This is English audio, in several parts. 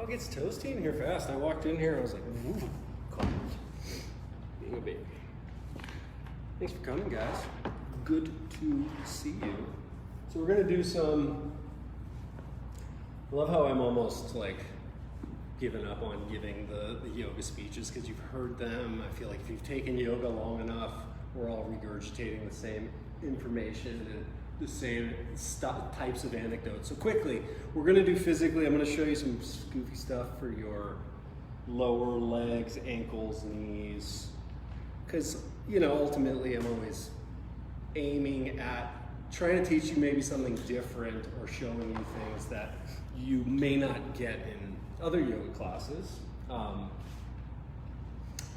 It gets toasty in here fast. I walked in here and I was like, ooh, cold. Being a baby. Thanks for coming, guys. Good to see you. So we're gonna do some, I love how I'm almost like given up on giving the yoga speeches because you've heard them. I feel like if you've taken yoga long enough, we're all regurgitating the same information and the same types of anecdotes. So quickly, we're gonna do physically. I'm gonna show you some goofy stuff for your lower legs, ankles, knees. Because, you know, ultimately I'm always aiming at trying to teach you maybe something different or showing you things that you may not get in other yoga classes.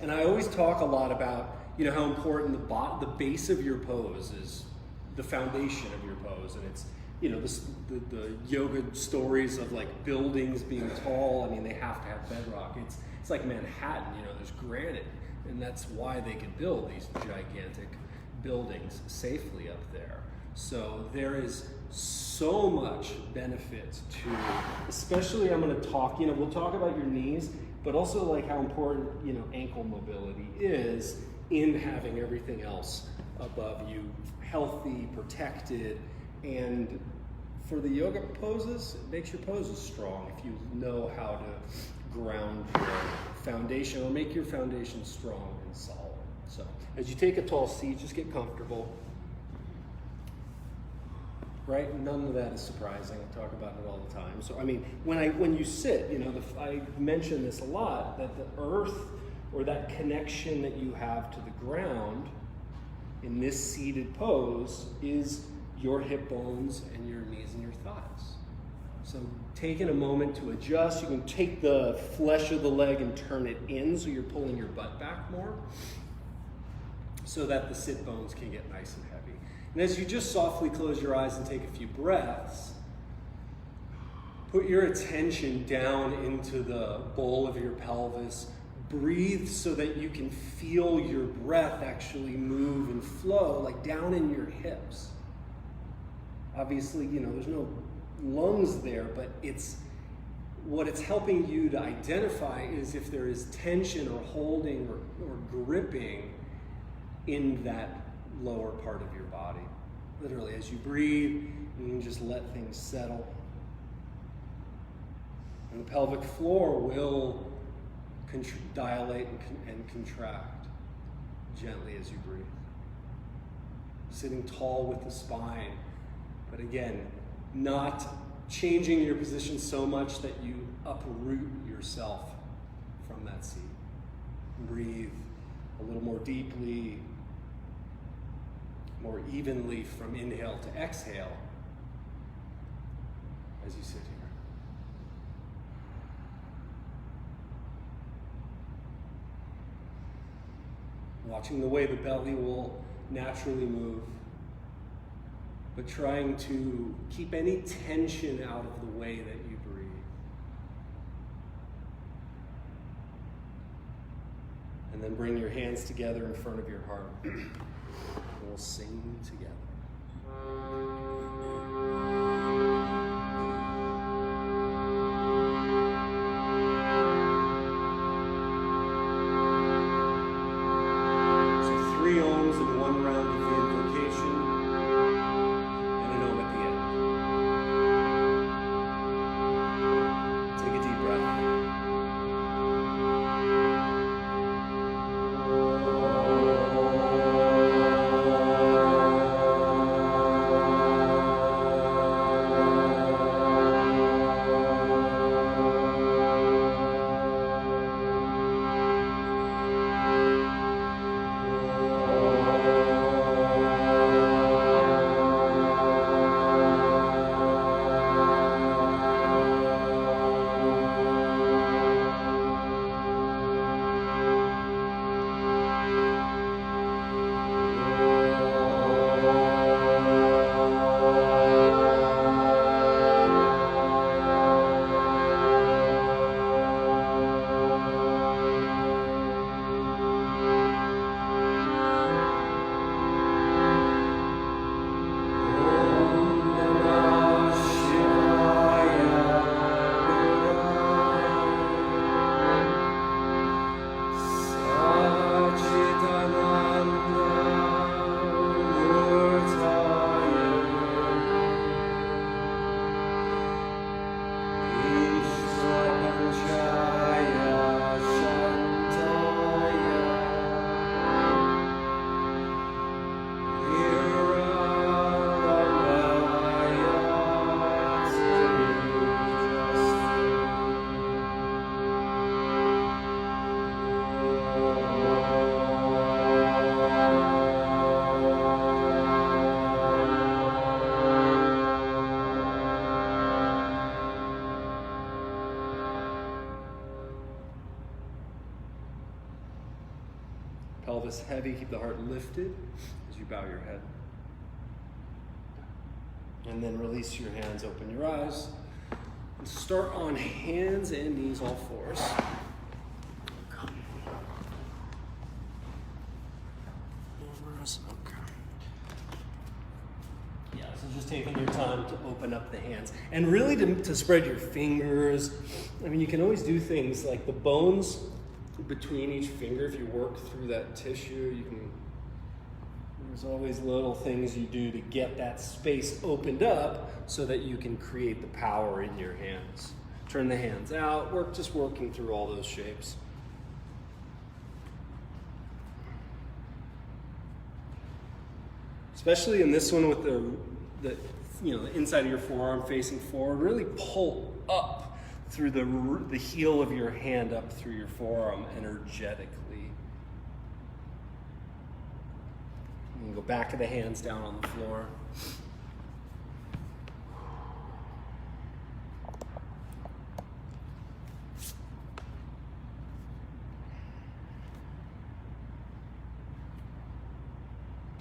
And I always talk a lot about, you know, how important the base of your pose is the foundation of your pose. And it's, you know, the yoga stories of like buildings being tall. I mean, they have to have bedrock. It's like Manhattan, you know, there's granite. And that's why they can build these gigantic buildings safely up there. So there is so much benefit to, especially I'm going to talk, you know, we'll talk about your knees, but also like how important, you know, ankle mobility is in having everything else above you healthy, protected. And for the yoga poses, it makes your poses strong if you know how to ground your foundation or make your foundation strong and solid. So as you take a tall seat, just get comfortable. Right? None of that is surprising. I talk about it all the time. So I mean, when you sit, you know, I mention this a lot, that the earth or that connection that you have to the ground in this seated pose is your hip bones and your knees and your thighs. So taking a moment to adjust, you can take the flesh of the leg and turn it in so you're pulling your butt back more so that the sit bones can get nice and heavy. And as you just softly close your eyes and take a few breaths, put your attention down into the bowl of your pelvis. Breathe so that you can feel your breath actually move and flow, like down in your hips. Obviously, you know, there's no lungs there, but what it's helping you to identify is if there is tension or holding or gripping in that lower part of your body. Literally, as you breathe, you can just let things settle. And the pelvic floor will dilate and contract gently as you breathe. Sitting tall with the spine, but again, not changing your position so much that you uproot yourself from that seat. Breathe a little more deeply, more evenly from inhale to exhale as you sit here. Watching the way the belly will naturally move, but trying to keep any tension out of the way that you breathe. And then bring your hands together in front of your heart. And we'll sing together. pelvis heavy. Keep the heart lifted as you bow your head. And then release your hands, open your eyes. And start on hands and knees, all fours. Okay. Yeah, so just taking your time to open up the hands. And really to spread your fingers. I mean, you can always do things like the bones between each finger. If you work through that tissue, you can, there's always little things you do to get that space opened up so that you can create the power in your hands. Turn the hands out, just working through all those shapes. Especially in this one with the inside of your forearm facing forward, really pull up through the heel of your hand up through your forearm energetically. And go back of the hands down on the floor.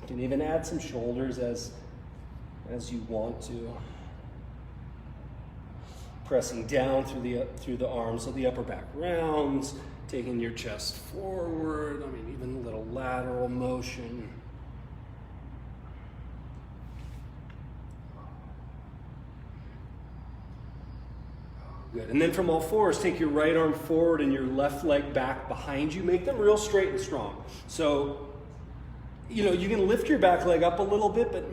You can even add some shoulders as you want to. Pressing down through the arms so the upper back rounds, taking your chest forward. I mean, even a little lateral motion. Good. And then from all fours, take your right arm forward and your left leg back behind you. Make them real straight and strong. So, you can lift your back leg up a little bit, but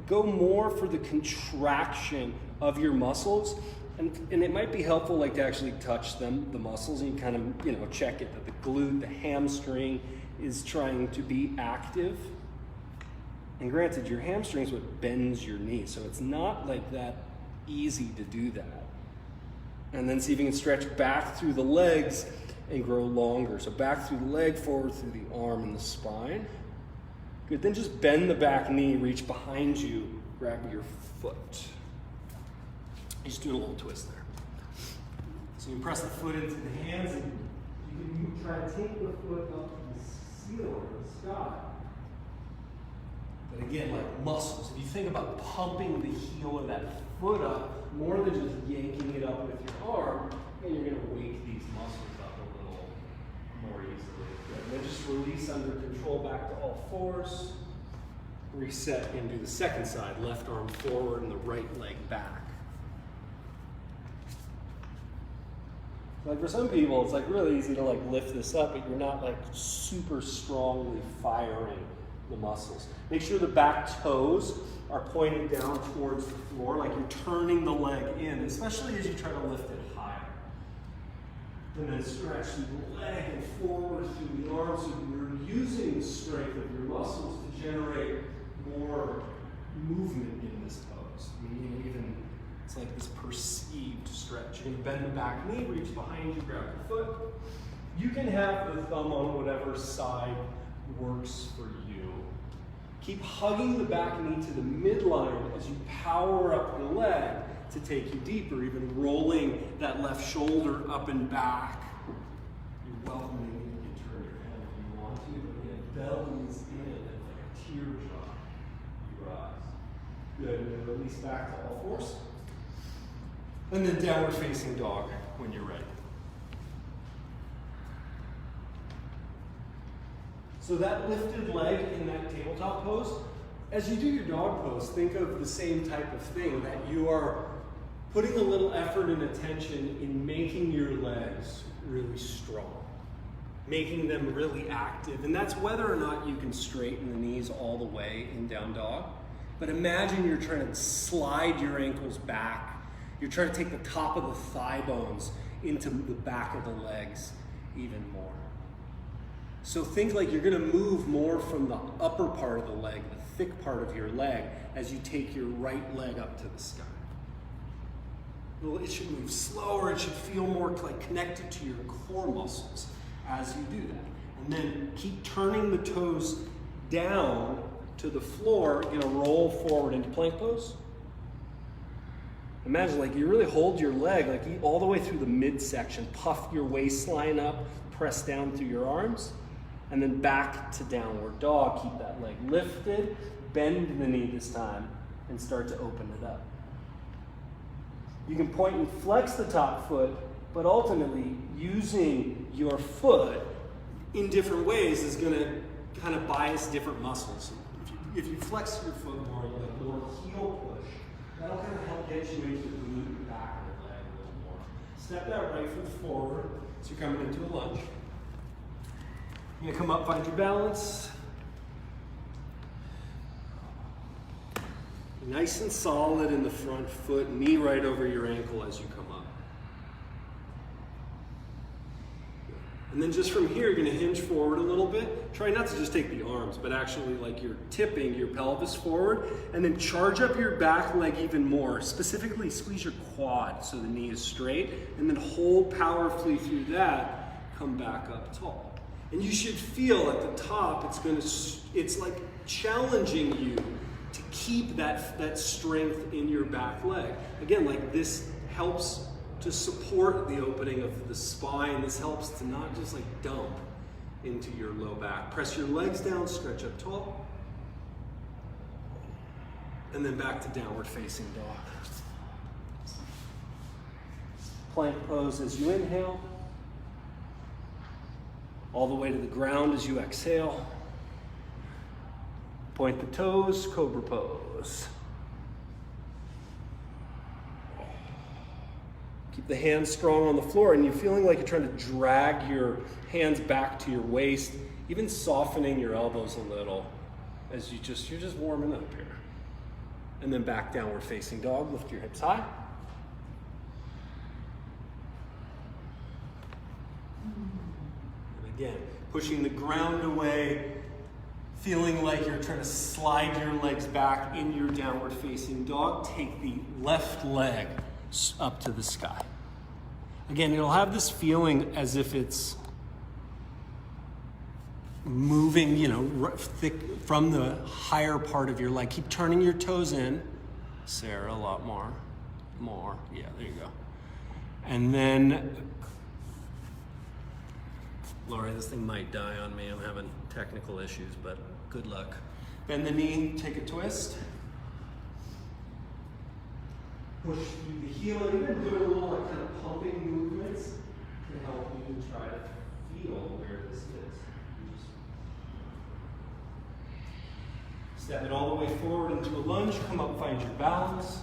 go more for the contraction of your muscles. And it might be helpful to actually touch the muscles, and you kind of, check it that the glute, the hamstring is trying to be active. And granted, your hamstring is what bends your knee, so it's not that easy to do that. And then see if you can stretch back through the legs and grow longer. So back through the leg, forward through the arm and the spine. Good, then just bend the back knee, reach behind you, grab your foot. Just doing a little twist there. So you press the foot into the hands, and you can try to take the foot up to the ceiling or the sky. But again, like muscles, if you think about pumping the heel of that foot up, more than just yanking it up with your arm, then you're going to wake these muscles up a little more easily. Good. Then just release under control back to all fours. Reset and do the second side, left arm forward and the right leg back. For some people, it's really easy to lift this up, but you're not super strongly firing the muscles. Make sure the back toes are pointed down towards the floor, like you're turning the leg in, especially as you try to lift it higher. And then stretch the leg and forward through the arms, so you're using the strength of your muscles to generate more movement in this pose. Meaning even it's like this perceived stretch. You can bend the back knee, reach behind you, grab your foot. You can have the thumb on whatever side works for you. Keep hugging the back knee to the midline as you power up the leg to take you deeper, even rolling that left shoulder up and back. You're welcoming it. You can turn your head if you want to, but again, bellies in like a teardrop. You rise. Good, and then release back to all fours. And then downward facing dog when you're ready. So that lifted leg in that tabletop pose, as you do your dog pose, think of the same type of thing, that you are putting a little effort and attention in making your legs really strong, making them really active. And that's whether or not you can straighten the knees all the way in down dog. But imagine you're trying to slide your ankles back. You're trying to take the top of the thigh bones into the back of the legs even more. So think like you're going to move more from the upper part of the leg, the thick part of your leg, as you take your right leg up to the sky. It should move slower. It should feel more connected to your core muscles as you do that. And then keep turning the toes down to the floor. You're going to roll forward into plank pose. Imagine you really hold your leg all the way through the midsection. Puff your waistline up, press down through your arms. and then back to downward dog. Keep that leg lifted, bend the knee this time, and start to open it up. You can point and flex the top foot, but ultimately using your foot in different ways is going to kind of bias different muscles. If you flex your foot more, like more heel push, that'll kind of help get you into the glute back of the leg a little more. Step that right foot forward, so you're coming into a lunge. You're going to come up, find your balance. Nice and solid in the front foot, knee right over your ankle as you come up. And then just from here, you're going to hinge forward a little bit. Try not to just take the arms, but actually like you're tipping your pelvis forward, and then charge up your back leg even more. Specifically, squeeze your quad so the knee is straight, and then hold powerfully through that, come back up tall. And you should feel at the top, it's like challenging you to keep that strength in your back leg. Again, like this helps to support the opening of the spine. This helps to not just like dump into your low back. Press your legs down, stretch up tall, and then back to downward facing dog. Plank pose as you inhale, all the way to the ground as you exhale. Point the toes, cobra pose. Keep the hands strong on the floor, and you're feeling like you're trying to drag your hands back to your waist, even softening your elbows a little as you're just warming up here. And then back downward facing dog, lift your hips high. And again, pushing the ground away, feeling like you're trying to slide your legs back in your downward facing dog. Take the left leg up to the sky. Again, it'll have this feeling as if it's moving, thick from the higher part of your leg. Keep turning your toes in. Sarah, a lot more. Yeah, there you go. And then, Lori, this thing might die on me. I'm having technical issues, but good luck. Bend the knee, take a twist. Push through the heel, and even do a little like kind of pumping movements to help you try to feel where this is. Step it all the way forward into a lunge, come up, find your balance.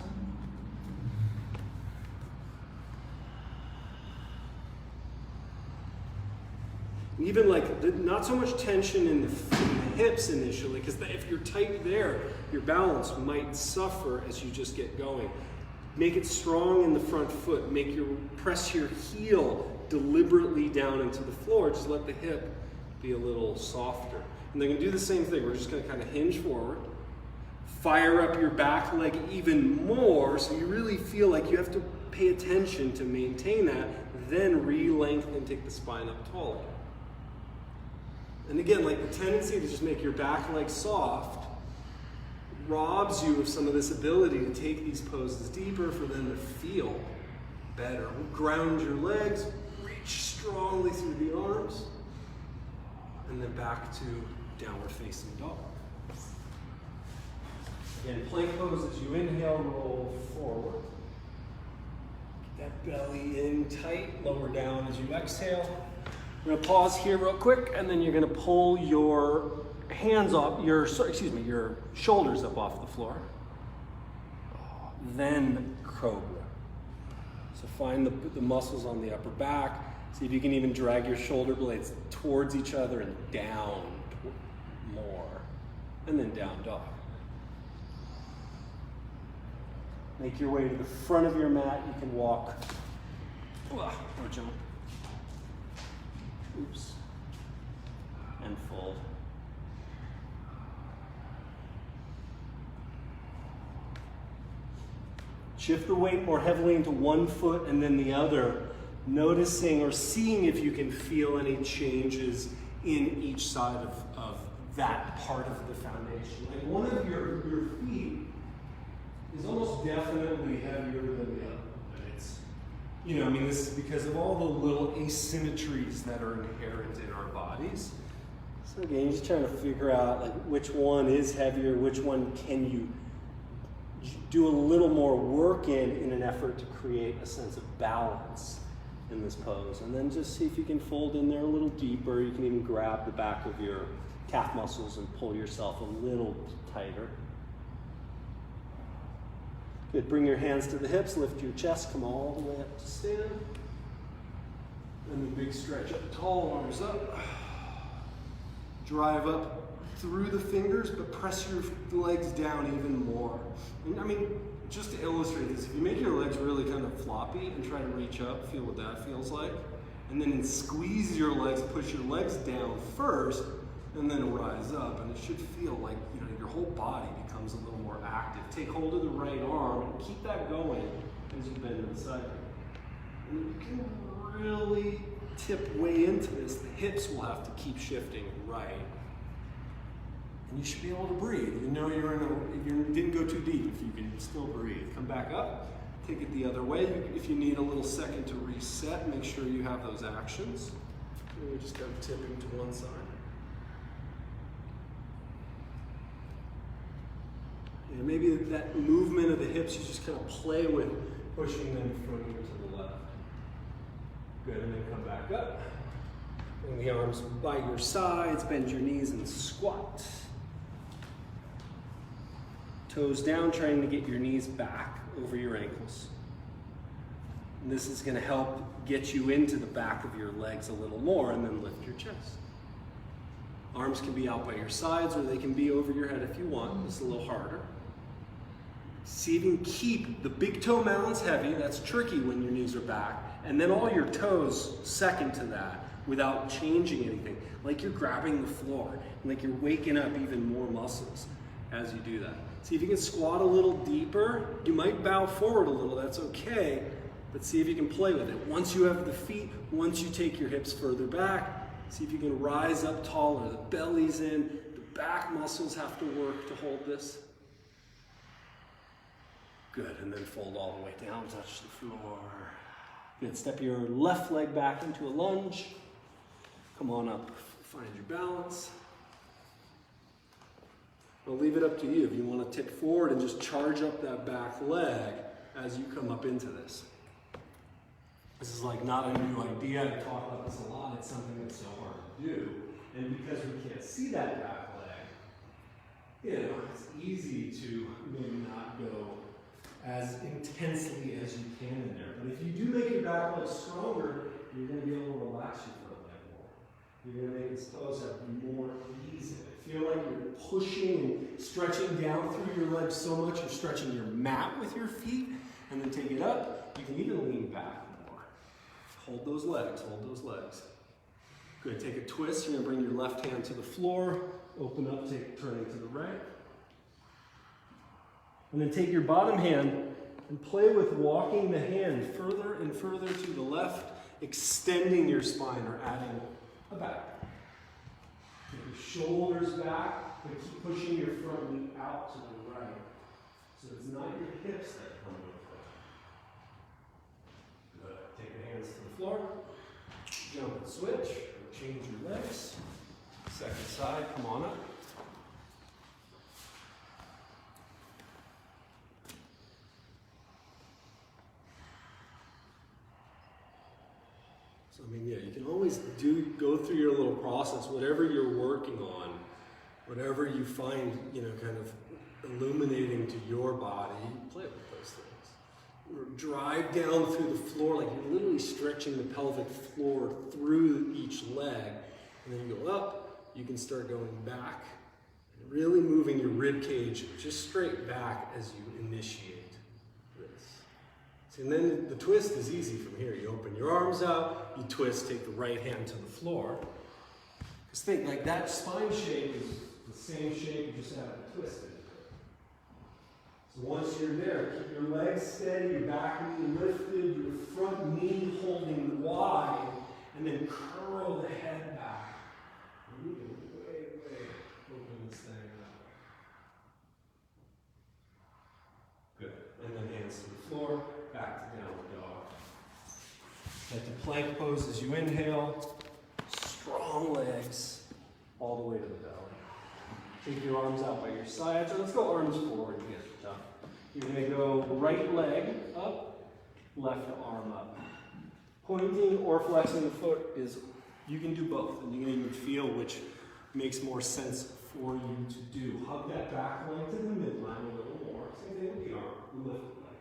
Even like not so much tension in the hips initially, because if you're tight there, your balance might suffer as you just get going. Make it strong in the front foot. Press your heel deliberately down into the floor. Just let the hip be a little softer. And they're going to do the same thing. We're just going to kind of hinge forward. Fire up your back leg even more so you really feel like you have to pay attention to maintain that. Then re-lengthen and take the spine up taller. And again, like the tendency to just make your back leg soft robs you of some of this ability to take these poses deeper for them to feel better. Ground your legs, reach strongly through the arms, and then back to downward facing dog. Again, plank pose as you inhale, roll forward. Get that belly in tight, lower down as you exhale. We're going to pause here real quick, and then you're going to pull your hands off, your shoulders up off the floor. Then cobra. So find the muscles on the upper back. See if you can even drag your shoulder blades towards each other and down more. And then down dog. Make your way to the front of your mat. You can walk or jump. Oops. And fold. Shift the weight more heavily into one foot and then the other, noticing or seeing if you can feel any changes in each side of that part of the foundation. Like one of your feet is almost definitely heavier than the other. And it's, this is because of all the little asymmetries that are inherent in our bodies. So again, you're just trying to figure out like which one is heavier, which one can you do a little more work in an effort to create a sense of balance in this pose. And then just see if you can fold in there a little deeper. You can even grab the back of your calf muscles and pull yourself a little tighter. Good, bring your hands to the hips, lift your chest, come all the way up to stand. And the big stretch up tall, arms up. Drive up through the fingers, but press your legs down even more. And I mean, just to illustrate this, if you make your legs really kind of floppy and try to reach up, feel what that feels like. And then squeeze your legs, push your legs down first, and then rise up. And it should feel like, you know, your whole body becomes a little more active. Take hold of the right arm and keep that going as you bend to the side. And you can really tip way into this. The hips will have to keep shifting right. And you should be able to breathe. You know you didn't go too deep if you can still breathe. Come back up, take it the other way. If you need a little second to reset, make sure you have those actions. And we just go tipping to one side. And maybe that movement of the hips, you just kind of play with pushing them further to the left. Good, and then come back up. Bring the arms by your sides, bend your knees and squat. Toes down, trying to get your knees back over your ankles. And this is going to help get you into the back of your legs a little more, and then lift your chest. Arms can be out by your sides, or they can be over your head if you want. It's a little harder. See if you can keep the big toe mounds heavy. That's tricky when your knees are back. And then all your toes second to that without changing anything. Like you're grabbing the floor, and like you're waking up even more muscles as you do that. See if you can squat a little deeper. You might bow forward a little, that's okay, but see if you can play with it. Once you have the feet, once you take your hips further back, see if you can rise up taller. The belly's in, the back muscles have to work to hold this. Good, and then fold all the way down, touch the floor. Good, step your left leg back into a lunge. Come on up, find your balance. I'll leave it up to you if you want to tip forward and just charge up that back leg as you come up into this. This is like not a new idea. I talk about this a lot. It's something that's so hard to do. And because we can't see that back leg, you know, it's easy to maybe not go as intensely as you can in there. But if you do make your back leg stronger, you're going to be able to relax your front leg more. You're going to make this pose have more ease in it. Feel like you're pushing and stretching down through your legs so much, you're stretching your mat with your feet, and then take it up. You can even lean back more. Hold those legs, hold those legs. Good, take a twist. You're gonna bring your left hand to the floor, open up, turning to the right. And then take your bottom hand and play with walking the hand further and further to the left, extending your spine or adding a back. Take your shoulders back, but keep pushing your front knee out to the right. So it's not your hips that come over. Good. Take your hands to the floor. Jump and switch, or change your legs. Second side, come on up. I mean, yeah, you can always go through your little process, whatever you're working on, whatever you find, you know, kind of illuminating to your body, play with those things. Or drive down through the floor, like you're literally stretching the pelvic floor through each leg. And then you go up, you can start going back, and really moving your rib cage just straight back as you initiate. And then the twist is easy from here. You open your arms out, you twist, take the right hand to the floor. Just think, like that spine shape is the same shape, you just have it twisted. So once you're there, keep your legs steady, your back knee lifted, your front knee holding wide, and then curl the head back. And you can way open this thing up. Good. And then hands to the floor. Back to downward dog. Like the plank pose as you inhale, strong legs. all the way to the belly. Take your arms out by your sides, or let's go arms forward again. You're going to go right leg up, left arm up. Pointing or flexing the foot is, you can do both, and you can even feel which makes more sense for you to do. Hug that back leg to the midline a little more. Same thing with the arm. Lift the leg.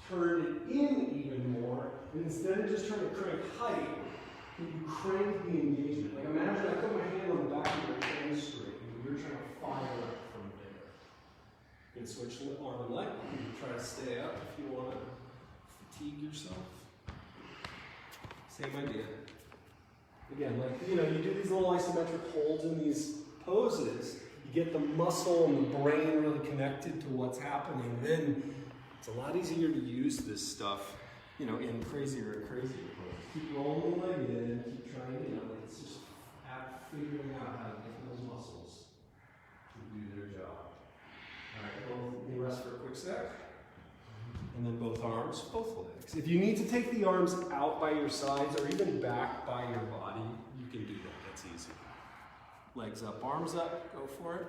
Turn it in even more, and instead of just trying to crank height, can you crank the engagement? Like imagine I put my hand on the back of your hamstring, and you're trying to fire up from there. You can switch the arm and leg. You can try to stay up if you want to fatigue yourself. Same idea. Again, like, you know, you do these little isometric holds in these poses, you get the muscle and the brain really connected to what's happening, then it's a lot easier to use this stuff, you know, in crazier and crazier poses. Keep rolling the leg in, keep trying, you know, it's just figuring out how to get those muscles to do their job. All right, well, you can rest for a quick sec. And then both arms, both legs. If you need to take the arms out by your sides or even back by your body, you can do that. That's easy. Legs up, arms up. Go for it.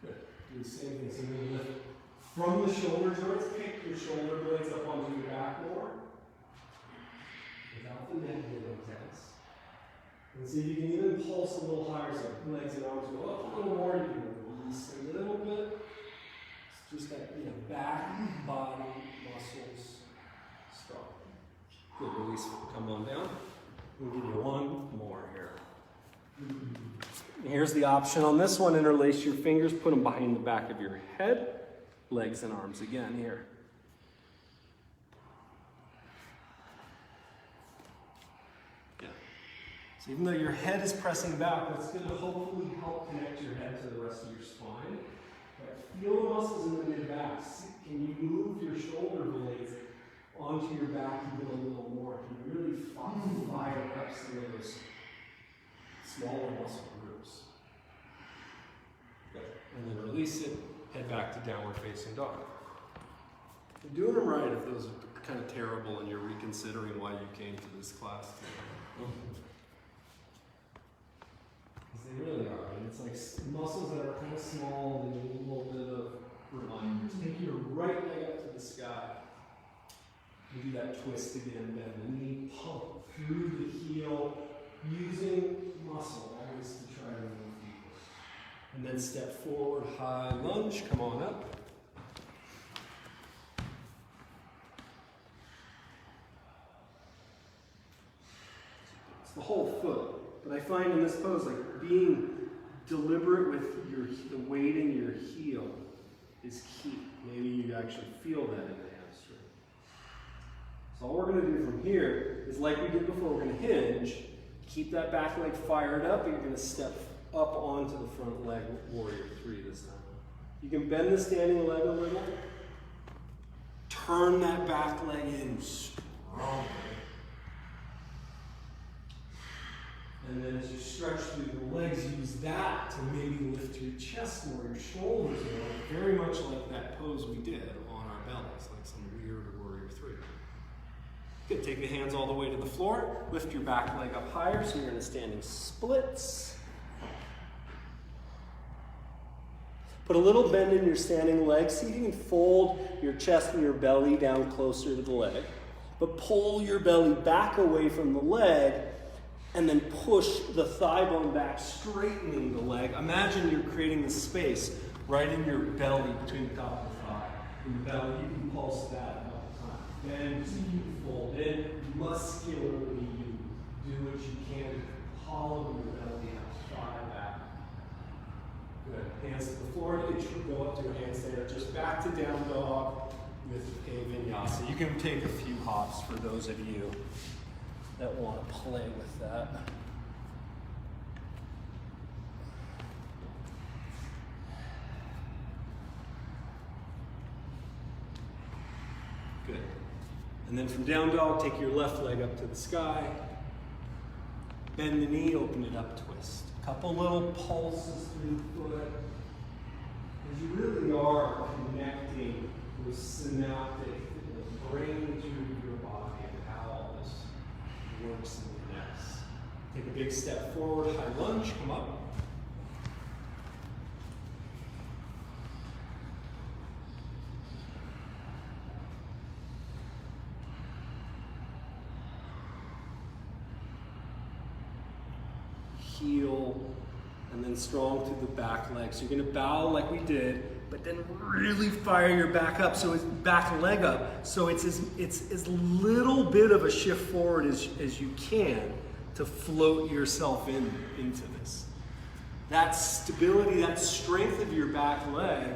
Good. Do the same thing. So you're going to lift from the shoulder joints. Pick your shoulder blades up onto your back more. Without the neck getting intense. And see if you can even pulse a little higher. So legs and arms go up a little more. You can release a little bit. Just that, you know, back, body, muscles, strong. Good, release, come on down. We'll give you one more here. Here's the option on this one. Interlace your fingers, put them behind the back of your head. Legs and arms again here. Yeah. So even though your head is pressing back, that's going to hopefully help connect your head to the rest of your spine. Feel the muscles in the mid-back. Can you move your shoulder blades onto your back even a little more? Can you really fire up some of those smaller muscle groups? Good. And then release it, head back to downward facing dog. You're doing them right if those are kind of terrible and you're reconsidering why you came to this class today. They really are. And it's like muscles that are kind of small and a little bit of reminders. Take your right leg up to the sky. And do that twist again. Bend the knee, pump through the heel, using muscle always to try to move deeper. And then step forward, high lunge. Come on up. It's the whole foot. But I find in this pose, like being deliberate with the weight in your heel is key. Maybe you actually feel that in the hamstring. So all we're going to do from here is like we did before, we're going to hinge, keep that back leg fired up, and you're going to step up onto the front leg, warrior 3 this time. You can bend the standing leg a little, turn that back leg in strongly. And then as you stretch through the legs, use that to maybe lift your chest more, your shoulders more, very much like that pose we did on our bellies, like some weird warrior 3. Good, take the hands all the way to the floor, lift your back leg up higher, so you're in a standing splits. Put a little bend in your standing leg, see if you can fold your chest and your belly down closer to the leg, but pull your belly back away from the leg, and then push the thigh bone back, straightening the leg. Imagine you're creating the space right in your belly between the top of the thigh. In the belly, you can pulse that all the time. Then see you fold in, muscularly you do what you can to hollow your belly out, thigh back. Good. Hands to the floor. You can go up to a handstand or just back to down dog with a vinyasa. You can take a few hops for those of you that want to play with that. Good. And then from down dog, take your left leg up to the sky. Bend the knee, open it up, twist. A couple little pulses through the foot. As you really are connecting with synaptic, the brain to your body and how all this works in the next. Take a big step forward, high lunge, come up. Heel, and then strong through the back leg. So you're gonna bow like we did, but then really fire your back up, so it's back leg up. So it's as little bit of a shift forward as you can to float yourself into this. That stability, that strength of your back leg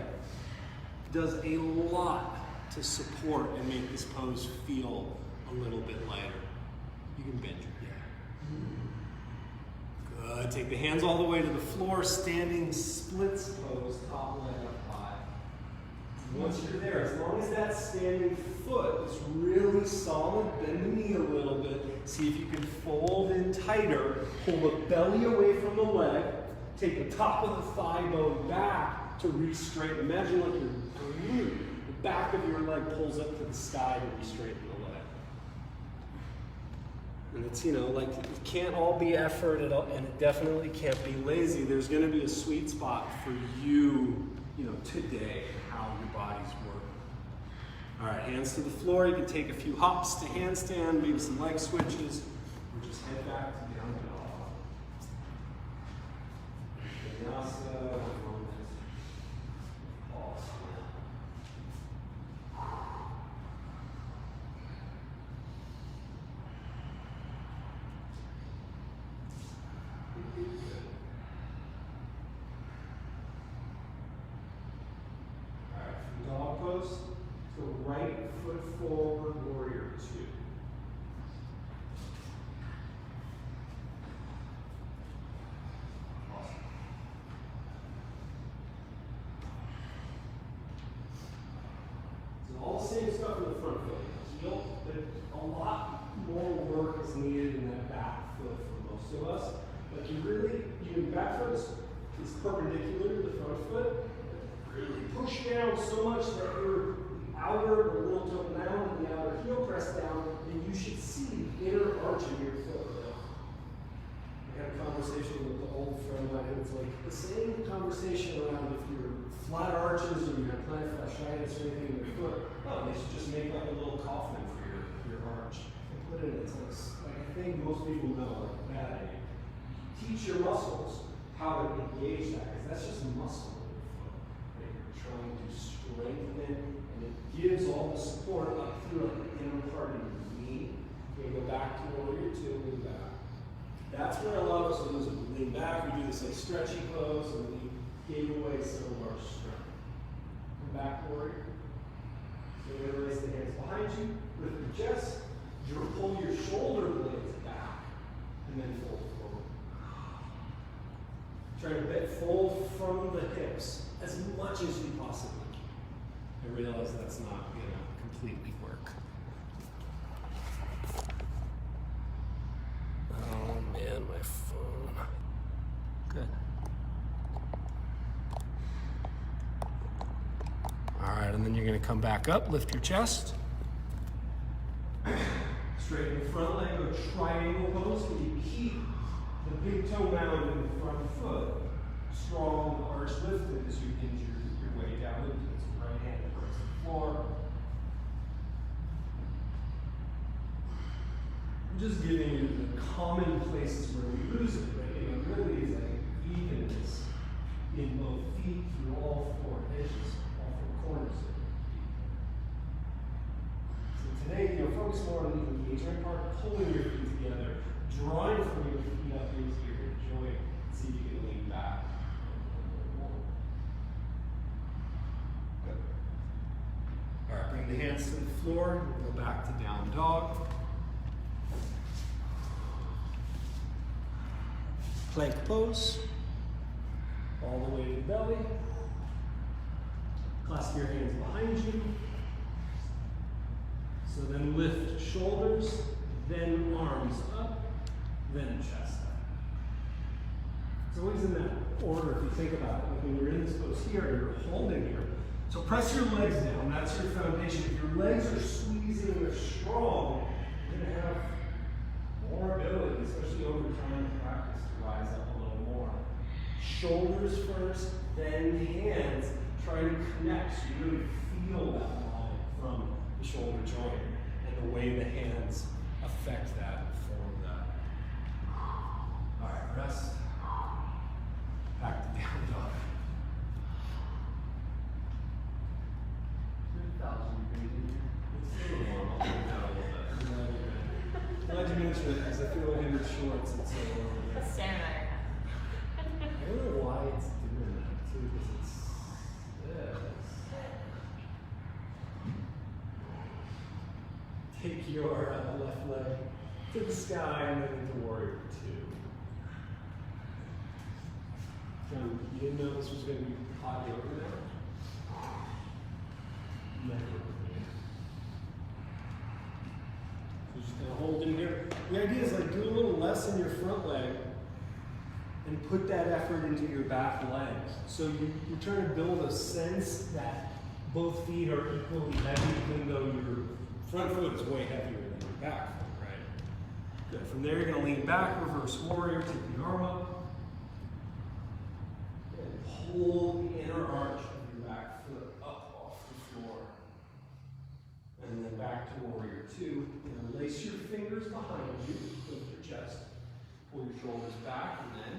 does a lot to support and make this pose feel a little bit lighter. You can bend your Good. Take the hands all the way to the floor, standing splits pose, top leg up high. Once you're there, as long as that standing foot is really solid, bend the knee a little bit. See if you can fold in tighter. Pull the belly away from the leg. Take the top of the thigh bone back to re-straighten. Imagine like the back of your leg pulls up to the sky to re-straighten the leg. And it's, like it can't all be effort and it definitely can't be lazy. There's going to be a sweet spot for you, today, how your body's working. All right, hands to the floor. You can take a few hops to handstand, maybe some leg switches, or just head back to down dog. Vinyasa, pause. Dog pose, so right foot forward, warrior two. Awesome. So all the same stuff in the front foot. Heel, but a lot more work is needed in that back foot for most of us. Like your back foot is perpendicular to the front foot. Really push down so much that your outer, the little toe down, and the outer heel press down, and you should see the inner arch of your foot. I had a conversation with an old friend of mine. It's like the same conversation around if you're flat arches or you have plantar fasciitis or anything in your foot. Oh, they should just make like a little coffin for your arch and put it in. It's like I think most people know, like bad idea. Teach your muscles how to engage that, because that's just muscle. Trying to strengthen it, and it gives all the support up through the inner part of your knee. You go back to warrior two, lean back. That's where a lot of us lose it. We lean back, we do this like stretchy pose, and we gave away some of our strength. Come back, warrior. So you're going to raise the hands behind you, lift your chest, pull your shoulder blades back, and then fold forward. Try to fold from the hips as much as you possibly can. I realize that's not going to completely work. Oh man, my phone. Good. All right, and then you're going to come back up, lift your chest. Straighten the front leg, go triangle pose, and you keep the big toe mound in the front foot. Strong arch lifted as you hinge your way down into it. So right hand towards the floor. I'm just giving you the common places where we lose it, right? It really is like evenness in both feet through all four edges, all four corners of your feet. So today, focus more on the engagement part, pulling your feet together, drawing from your feet up into your joint. See if you can lean back. All right, bring the hands to the floor. We'll go back to down dog. Plank pose. All the way to the belly. Clasp your hands behind you. So then lift shoulders, then arms up, then chest up. It's always in that order if you think about it. Like when you're in this pose here, you're holding here. So press your legs down, that's your foundation. If your legs are squeezing and they're strong, you're going to have more ability, especially over time in practice, to rise up a little more. Shoulders first, then hands. Try to connect so you really feel that line from the shoulder joint and the way the hands affect that and form that. All right, rest. Back to down dog. 2,000 breathing. It's a little warm. I'll take that a little bit. Glad you mentioned it because I feel like in your shorts it's so warm. Stand there. I don't know why it's doing that too, because it's this. Take your left leg to the sky and then into warrior two. You didn't know this was going to be hot yoga now? Never. So just going to hold in here. The idea is like do a little less in your front leg and put that effort into your back leg. So you're trying to build a sense that both feet are equally heavy, even though your front foot is way heavier than your back foot, right? Good. From there, you're going to lean back, reverse warrior, take the arm up. And pull the inner arch of your back foot up off the floor. And then back to warrior two. Lace your fingers behind you, lift your chest. Pull your shoulders back, and then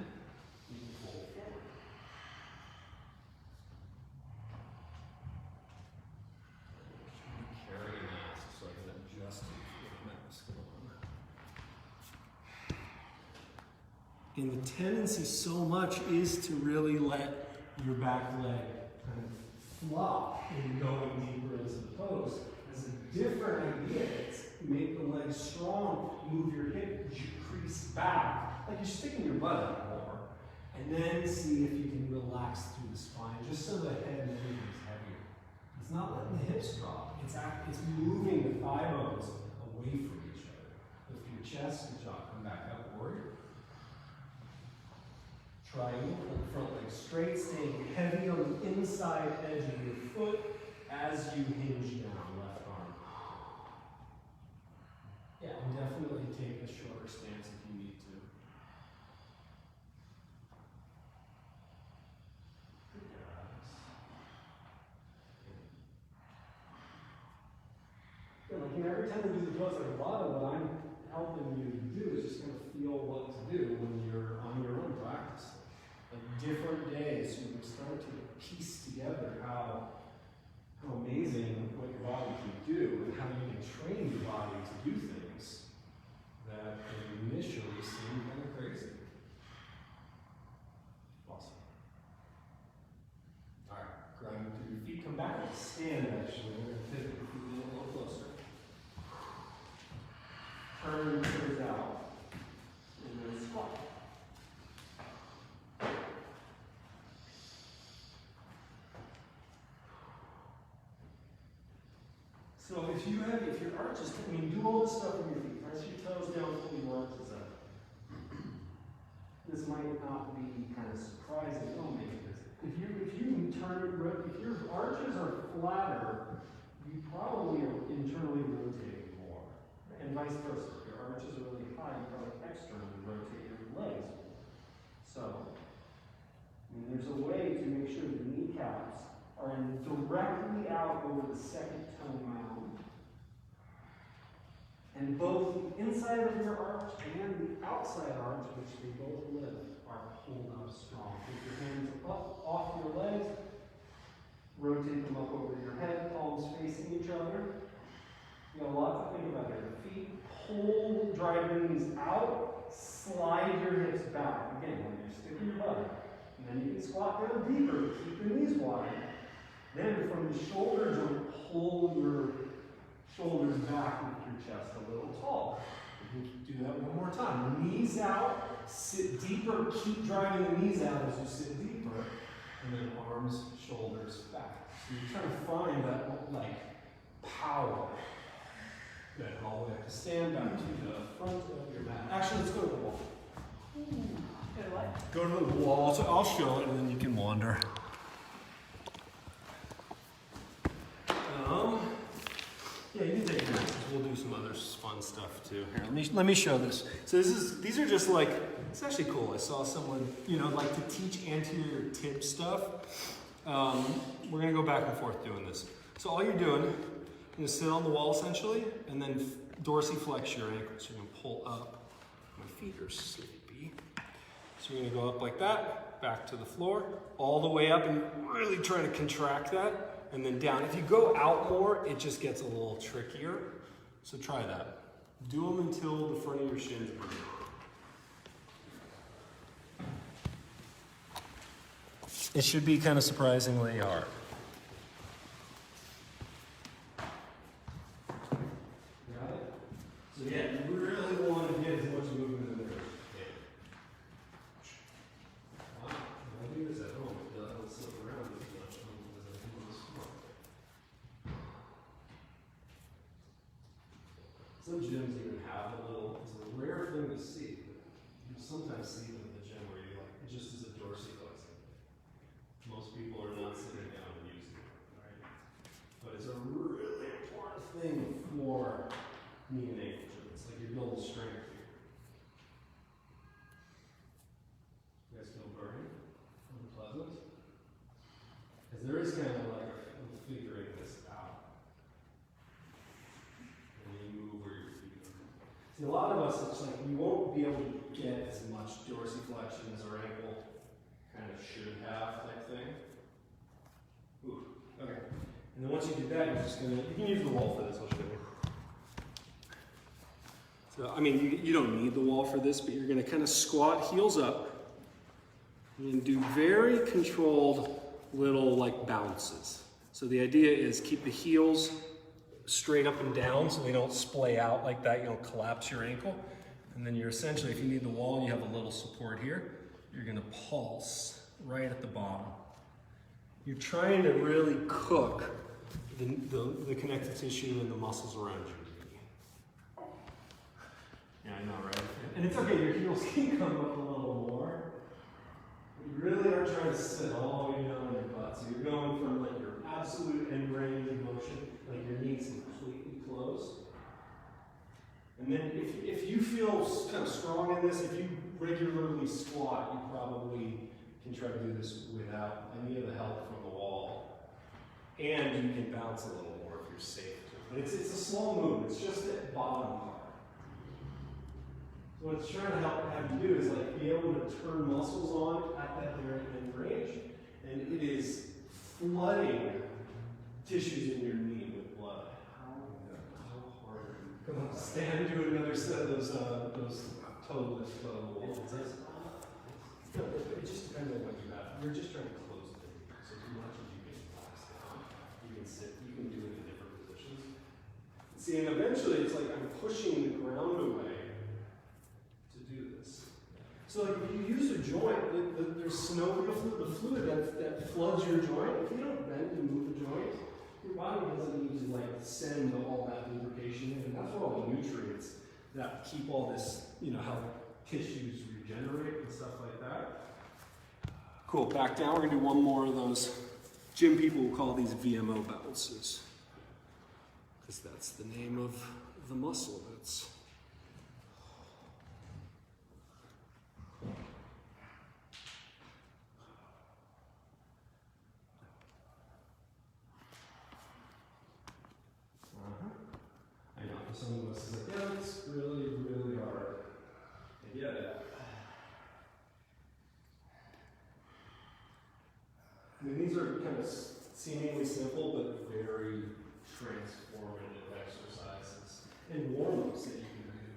you can fold forward. Carry a mask so I can adjust it with mask on. And the tendency so much is to really let your back leg kind of flop and going deeper into the pose. As a different idea, it's make the legs strong, move your hip crease back, like you're sticking your butt out more, and then see if you can relax through the spine, just so the head and everything is heavier. It's not letting the hips drop, it's moving the thigh bones away from each other. Lift your chest, good job, come back up, warrior. Triangle, pull the front leg straight, staying heavy on the inside edge of your foot as you hinge down, left arm. Yeah, and definitely take a shorter stance if you need to. Good guys. Yeah, like every time we do the pose, like a lot of what I'm helping you to do is just kind of feel what to do when you're on your own practice. Like different days, you can start to piece together how amazing what your body can do and how you can train your body to do things that initially seem kind of crazy. Awesome. All right, ground through your feet, come back and stand actually. We're going to pivot your feet a little closer. Turn your toes out and then squat. So if your arches, do all this stuff with your feet. Press your toes down, pull your arches up. This might not be kind of surprising. Oh, maybe it is. If your arches are flatter, you probably are internally rotating more. And vice versa. If your arches are really high, you probably externally rotate your legs more. So, there's a way to make sure the kneecaps are directly out over the second toe mound. And both the inside of your arch and the outside arch, which they both lift, are pulled up strong. Take your hands up off your legs, rotate them up over your head, palms facing each other. You got a lot to think about here. The feet pull, drive your knees out, slide your hips back. Again, when you're sticking your butt. And then you can squat down deeper, keep your knees wide. Then from the shoulder joint, pull your shoulders back with your chest a little taller. You can do that one more time. Knees out, sit deeper, keep driving the knees out as you sit deeper, and then arms, shoulders back. So you're trying to find that power. Good, all the way up to stand back to the front of your mat. Actually, let's go to the wall. Go to what? Go to the wall. So I'll show it and then you can wander. Yeah, you can take it. We'll do some some other fun stuff too. Here, let me show this. So these are just like, it's actually cool. I saw someone, like to teach anterior tib stuff. We're gonna go back and forth doing this. So all you're doing, you're gonna sit on the wall essentially, and then dorsiflex your ankles. You're gonna pull up. My feet are sleepy. So you're gonna go up like that, back to the floor, all the way up, and really try to contract that. And then down. If you go out more, it just gets a little trickier. So try that. Do them until the front of your shins burn. It should be kind of surprisingly hard. Got it? So yeah, you really want to get as much movement in there as you can. Wow, I'll do this at home. I'll slip around as much as I do on this floor. Some gyms even have a little, it's a rare thing to see, but you sometimes see them at the gym where it just is a dorsiflexing. Most people are not sitting down and using it, right? But it's a really important thing for knee and ankle joints. Like you're building strength here. You guys feel burning? Unpleasant? Because there is kind of like a figuring this out. And then you move where your feet are. See, a lot of us, it's like we won't be able to get as much dorsiflexion as our ankle kind of should have type thing. Ooh, okay. And then once you do that, you're just gonna, you can use the wall for this, I'll show you. So, I mean, you don't need the wall for this, but you're gonna kind of squat heels up and do very controlled little like bounces. So the idea is keep the heels straight up and down so they don't splay out like that, you don't collapse your ankle. And then you're essentially, if you need the wall, you have a little support here, you're gonna pulse right at the bottom. You're trying to really cook the connective tissue and the muscles around your knee. Yeah, I know, right? And it's okay, your heels can come up a little more. You really are trying to sit all the way down on your butt. So you're going from like your absolute end range of motion, like your knees completely closed. And then if you feel kind of strong in this, if you regularly squat, you probably can try to do this without any of the help from the wall. And you can bounce a little more if you're safe to. But it's a small move, it's just that bottom part. So what it's trying to have you do is like be able to turn muscles on at that very end range. And it is flooding tissues in your knee with blood. How hard? Come on, stand, do another set of those toe lift walls. No, it just depends on what you have. You're just trying to close the knee. So as much as you can relax down, you can sit, you can do it in different positions. See, and eventually it's like I'm pushing the ground away to do this. So like if you use a joint, there's synovial fluid, the fluid that floods your joint. If you don't bend and move the joint, your body doesn't need to like send all that lubrication in. And that's where all the nutrients that keep all this, how tissues regenerate and stuff like that. Cool, back down. We're gonna do one more of those. Gym people will call these Vmo Balances, because that's the name of the muscle that's. I know, for some of us, it's like, yeah, it's really, really hard. I get it. I mean, these are kind of seemingly simple, but very transformative exercises and warm-ups that you can do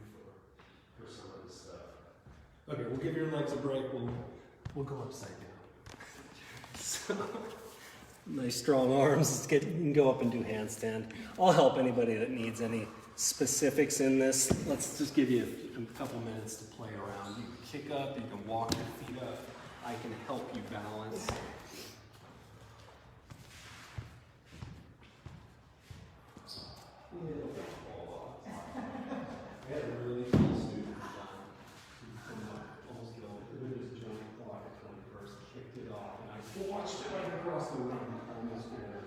for some of this stuff. Okay, we'll give your legs a break. We'll go upside down. So, nice strong arms. You can go up and do handstand. I'll help anybody that needs any specifics in this. Let's just give you a couple minutes to play around. You can kick up, you can walk your feet up. I can help you balance. I had a really cool student almost killed it. It was a joint clock at 21st, kicked it off, and I watched it right across the room, almost did it.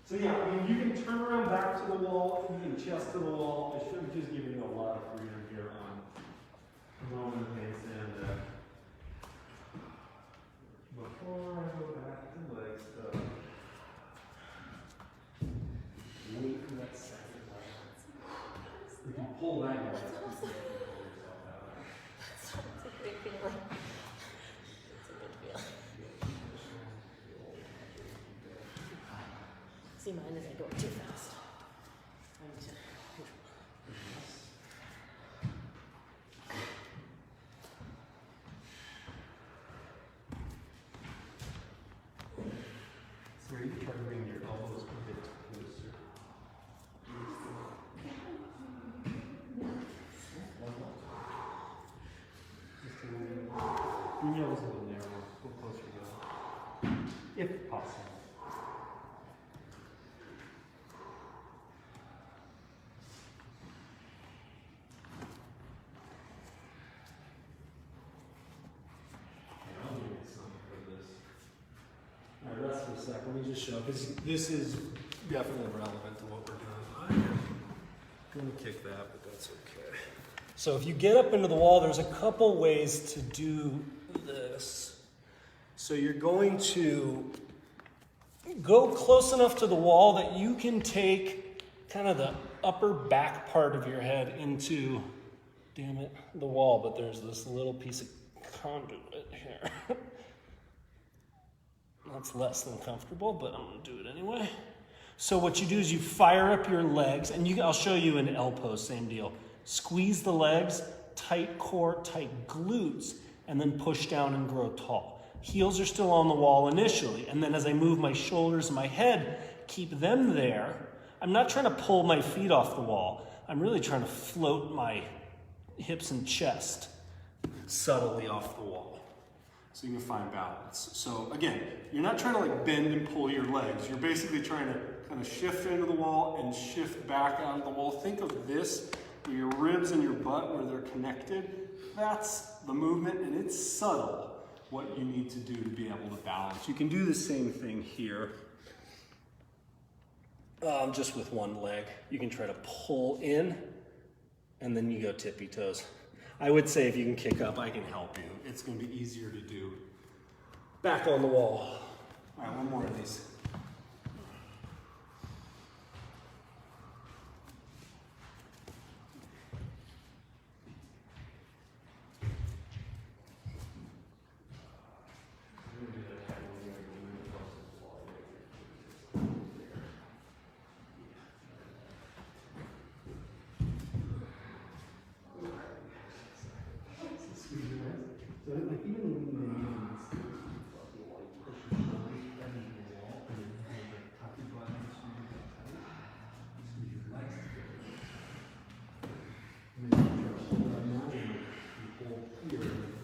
So yeah, I mean, you can turn around back to the wall, you can chest to the wall. I should just give you a lot of freedom here on Roman handstand. Before I go back to leg stuff, wait for that second leg. If you pull that leg, you can pull yourself out. It's a great feeling. It's a good feeling. See, mine isn't going too fast. I need to So you try to bring your elbows a bit closer. Bring your elbows a little narrower, a little closer together, if possible. Alright, rest for a sec. Let me just show, because this is definitely relevant to what we're doing. I'm going to kick that, but that's okay. So if you get up into the wall, there's a couple ways to do this. So you're going to go close enough to the wall that you can take kind of the upper back part of your head into, damn it, the wall, but there's this little piece of conduit here. That's less than comfortable, but I'm going to do it anyway. So what you do is you fire up your legs, and I'll show you in L pose, same deal. Squeeze the legs, tight core, tight glutes, and then push down and grow tall. Heels are still on the wall initially, and then as I move my shoulders and my head, keep them there. I'm not trying to pull my feet off the wall. I'm really trying to float my hips and chest subtly off the wall. So you can find balance. So again, you're not trying to like bend and pull your legs. You're basically trying to kind of shift into the wall and shift back out of the wall. Think of this, where your ribs and your butt, where they're connected. That's the movement, and it's subtle what you need to do to be able to balance. You can do the same thing here, just with one leg. You can try to pull in, and then you go tippy toes. I would say if you can kick up, I can help you. It's going to be easier to do. Back on the wall. All right, one more of these.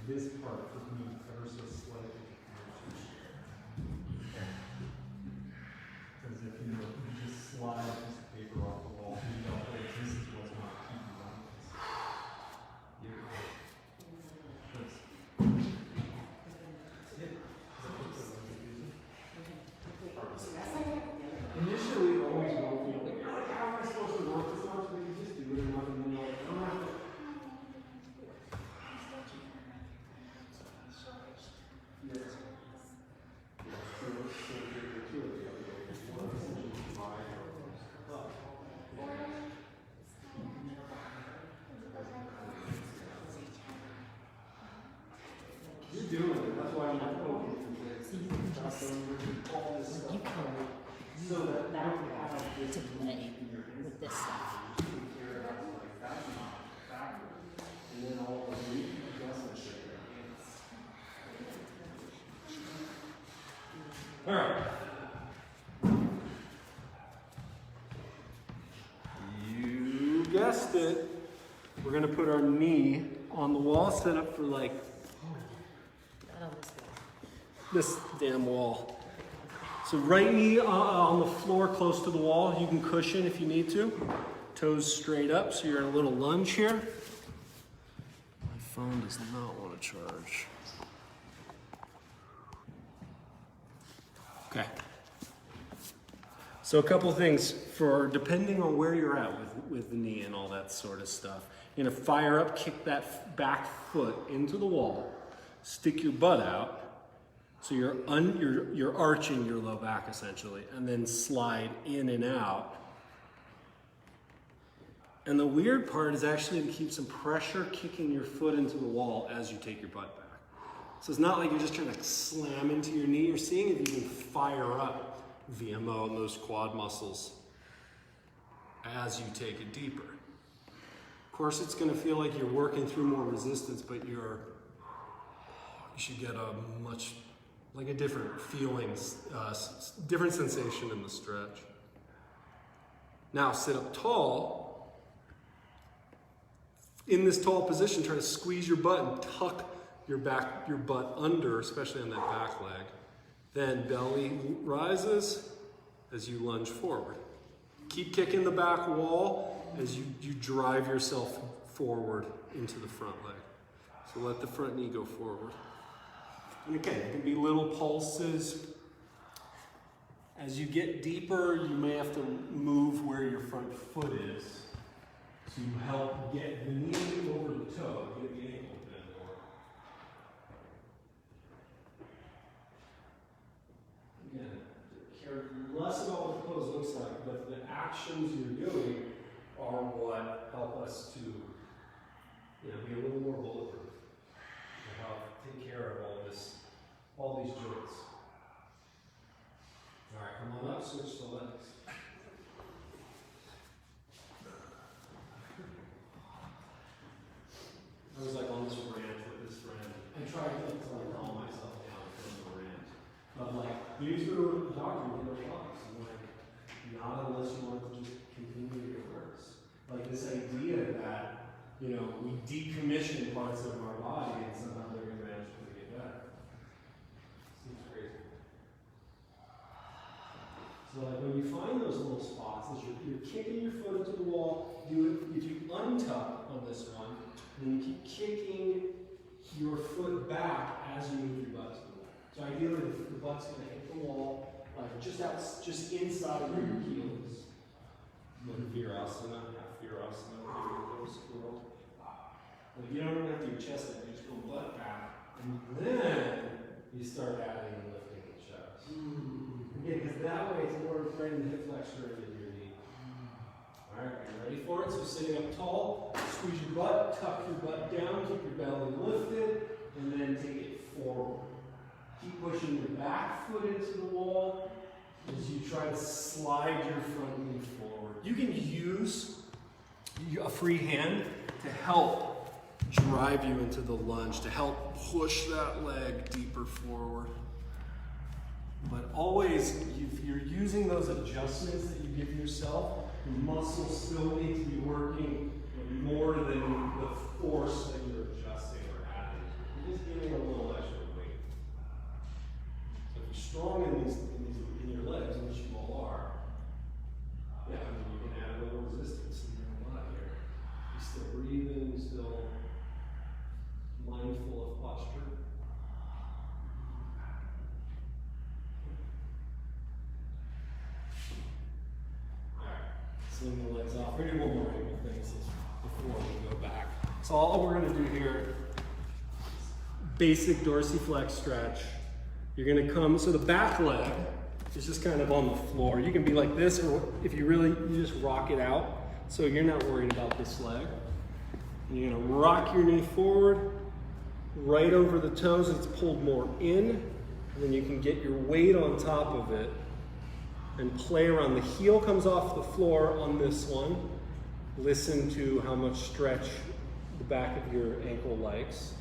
This part would move ever so slightly. As if you just slide a piece of paper off the wall. You know, like, this is what's going to keep you on Initially, it always will be like, how am I supposed to work this much? But you just do it enough and then you're like, I'm not. You're doing it. That's why I'm not focused. you can So that that to play with this stuff. And then all of the adjustments. All right. You guessed it. We're going to put our knee on the wall, set up for like Not on this one. this damn wall. So right knee on the floor close to the wall. You can cushion if you need to. Toes straight up, so you're in a little lunge here. My phone does not want to charge. Okay. So a couple things for depending on where you're at with the knee and all that sort of stuff. You're gonna fire up, kick that back foot into the wall, stick your butt out, so you're arching your low back essentially, and then slide in and out. And the weird part is actually to keep some pressure kicking your foot into the wall as you take your butt back. So it's not like you're just trying to slam into your knee. You're seeing if you can fire up Vmo and those quad muscles as you take it deeper. Of course, it's going to feel like you're working through more resistance, but you should get a different feeling, different sensation in the stretch. Now sit up tall. In this tall position, try to squeeze your butt and tuck your butt under, especially on that back leg. Then belly rises as you lunge forward. Keep kicking the back wall as you drive yourself forward into the front leg. So let the front knee go forward. And again, it can be little pulses. As you get deeper, you may have to move where your front foot is to help get the knee over the toe, get the ankle bent over. Again, care less about what the pose looks like, but the actions you're doing are what help us to be a little more bulletproof, to help take care of all these joints. All right, come on up, switch the legs. I was like on this rant with this friend. I tried to calm myself down from the rant. But you need to go to the doctor and get a box. I'm like, not unless you want to just continue your works. Like this idea that, we decommission parts of our body and somehow they're going to magically get better. Seems crazy. So when you find those little spots, as you're kicking your foot into the wall, if you untuck on this one, and you keep kicking your foot back as you move your butt to the wall. So ideally, the butt's going to hit the wall, just inside of where your heel is. Look at Virasana, half Virasana, here goes squirrel. You don't even have to do your chest up, you just go butt back, and then you start adding and lifting the chest. Again, because that way it's more threading the hip flexor into your knee. All right, are you ready for it? So sitting up tall, squeeze your butt, tuck your butt down, keep your belly lifted, and then take it forward. Keep pushing your back foot into the wall as you try to slide your front knee forward. You can use a free hand to help drive you into the lunge, to help push that leg deeper forward. But always, if you're using those adjustments that you give yourself, your muscles still need to be working more than the force that you're adjusting or adding. You're just giving a little extra weight. So if you're strong in your legs, which you all are, you can add a little resistance in your butt here. You're still breathing, still mindful of posture. Swing the legs off. We're going to do one more ankle things before we go back. So all we're going to do here, basic dorsiflex stretch. You're going to come, so the back leg is just kind of on the floor. You can be like this, or if you just rock it out, so you're not worried about this leg. And you're going to rock your knee forward, right over the toes, it's pulled more in, and then you can get your weight on top of it and play around. The heel comes off the floor on this one. Listen to how much stretch the back of your ankle likes.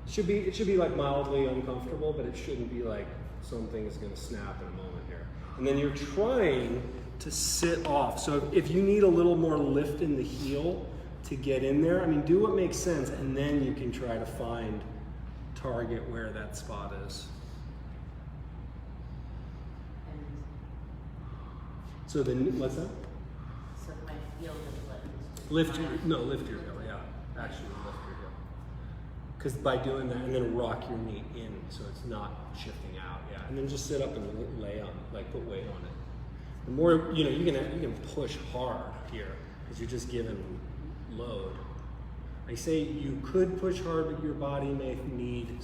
It should be like mildly uncomfortable, but it shouldn't be like something is going to snap in a moment here. And then you're trying to sit off. So if you need a little more lift in the heel to get in there, do what makes sense, and then you can try to target where that spot is. So then, what's that? So my heel is Lift your heel, yeah. Actually, lift your heel. Because by doing that, and then rock your knee in so it's not shifting out, yeah. And then just sit up and lay on, put weight on it. The more, you know, you can push hard here because you're just giving load. I say you could push hard, but your body may need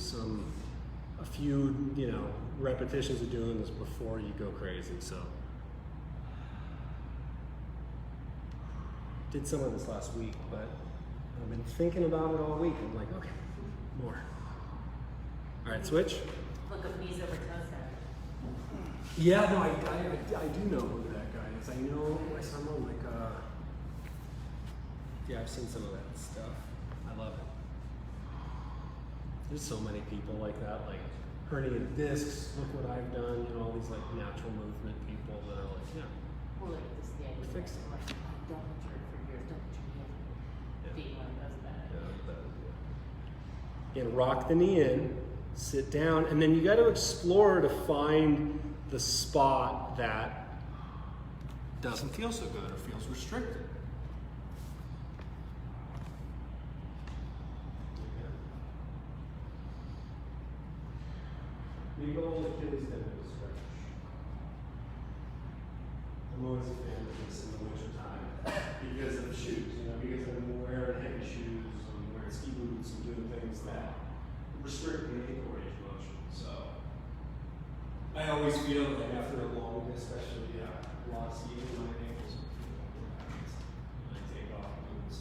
a few, you know, repetitions of doing this before you go crazy. So, did some of this last week, but I've been thinking about it all week. I'm like, okay, more. All right, switch. Look up knees over toes guy. Yeah, no, I do know who that guy is. I know someone like, yeah, I've seen some of that stuff. I love it. There's so many people like that, like herniated discs, look what I've done, you know, all these like natural movement people that are like, yeah. Well, like this, the idea Fix it. like, don't put your, for years, don't put your Yeah. feet when it does that. Yeah, again, rock the knee in, sit down, and then you got to explore to find the spot that doesn't feel so good or feels restricted. Big old Achilles tendon stretch. I'm always a fan of this in the winter time because of the shoes, you know, because I'm wearing heavy shoes, I'm wearing ski boots, and doing things that restrict the ankle range of motion. So I always feel like after a long, especially a lot of skiing, my ankles when I take off boots.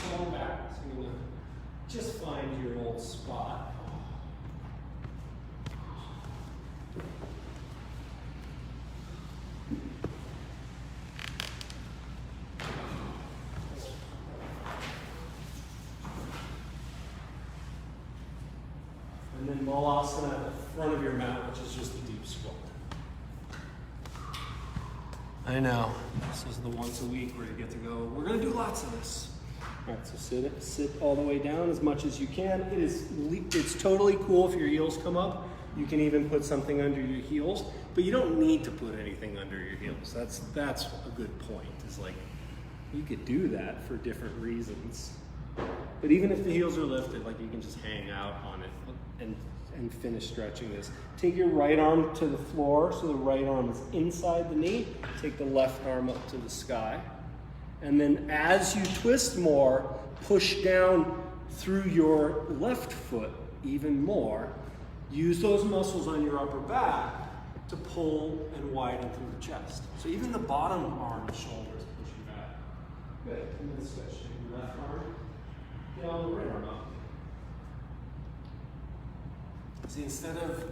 Going back, so I'm gonna just find your old spot. And then Balasana at the front of your mat, which is just a deep squat. I know, this is the once a week where you get to go, we're gonna do lots of this. All right, so sit all the way down as much as you can. It's totally cool if your heels come up. You can even put something under your heels, but you don't need to put anything under your heels. That's a good point. Is like you could do that for different reasons. But even if the heels are lifted, like you can just hang out on it and finish stretching this. Take your right arm to the floor, so the right arm is inside the knee. Take the left arm up to the sky. And then as you twist more, push down through your left foot even more. Use those muscles on your upper back to pull and widen through the chest. So even the bottom arm and shoulders push you back. Good. And then switch. Take your left arm down, the right arm up. See, instead of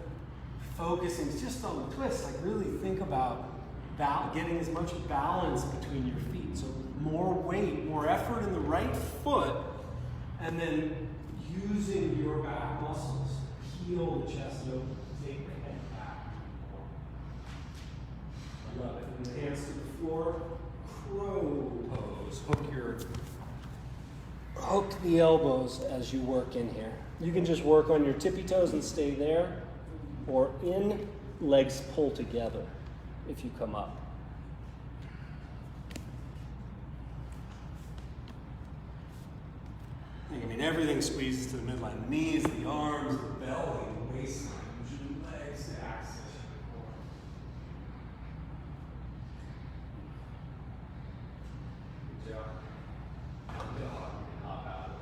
focusing just on the twist, like really think about getting as much balance between your feet. So more weight, more effort in the right foot, and then using your back muscles to heal the chest open, take the head back. I love it. And the hands to the floor, crow pose. Hook the elbows as you work in here. You can just work on your tippy toes and stay there, or in, legs pull together if you come up. I mean, everything squeezes to the midline. The knees, the arms, the belly, the waistline. Use your legs to access your core. Good job. Good job. Hop out of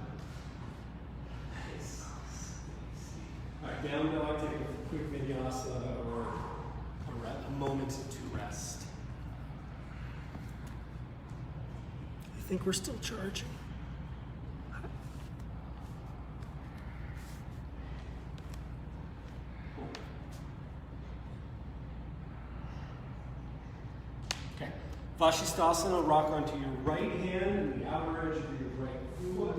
it. Nice. All right, down dog. Take a quick vinyasa or a moment to rest. I think we're still charging. Okay. Vashisthasana, rock onto your right hand and the outer edge of your right foot.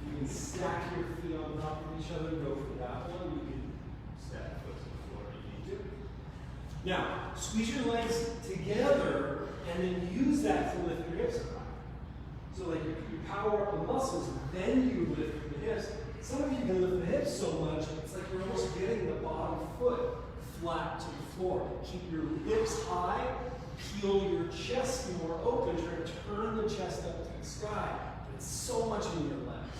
If you can stack your feet on top of each other, go for that one. You can stack foot to the floor if you need to. Now, squeeze your legs together and then use that to lift your hips up. So like you power up the muscles, then you lift the hips. Some of you can lift the hips so much, it's like you're almost getting the bottom foot flat to the floor. Keep your hips high, peel your chest more open, try to turn the chest up to the sky. But it's so much in your legs.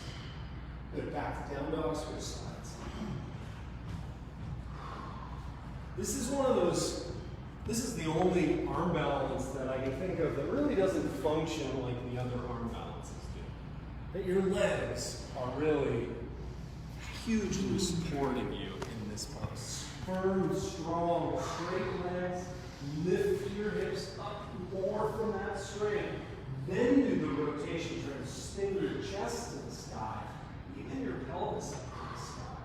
Good, back to down dog, switch sides. This is one of those, this is the only arm balance that I can think of that really doesn't function like the other arm balances do. That your legs are really hugely supporting you in this pose. Firm, strong, straight legs. Lift your hips up more from that straight. Then do the rotation, trying to spin your chest to the sky, even your pelvis up to the sky.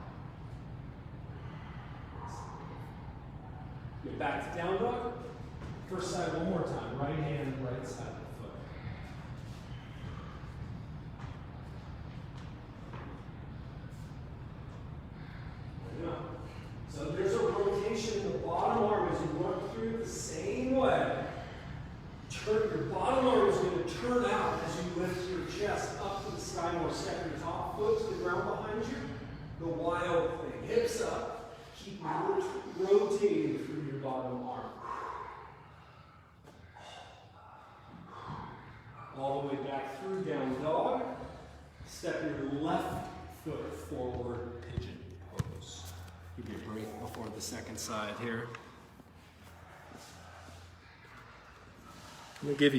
Get back to down dog. First side one more time. Right hand, right side of the foot. I know. So there's a rotation in the bottom arm as you work through it the same way. Your bottom arm is going to turn out as you lift your chest up to the sky more. Step your top foot to the ground behind you. The wild thing. Hips up. Keep rotating through your bottom arm. All the way back through down dog. Step your left foot forward, pigeon pose. Give you a break before the second side here. I'm gonna give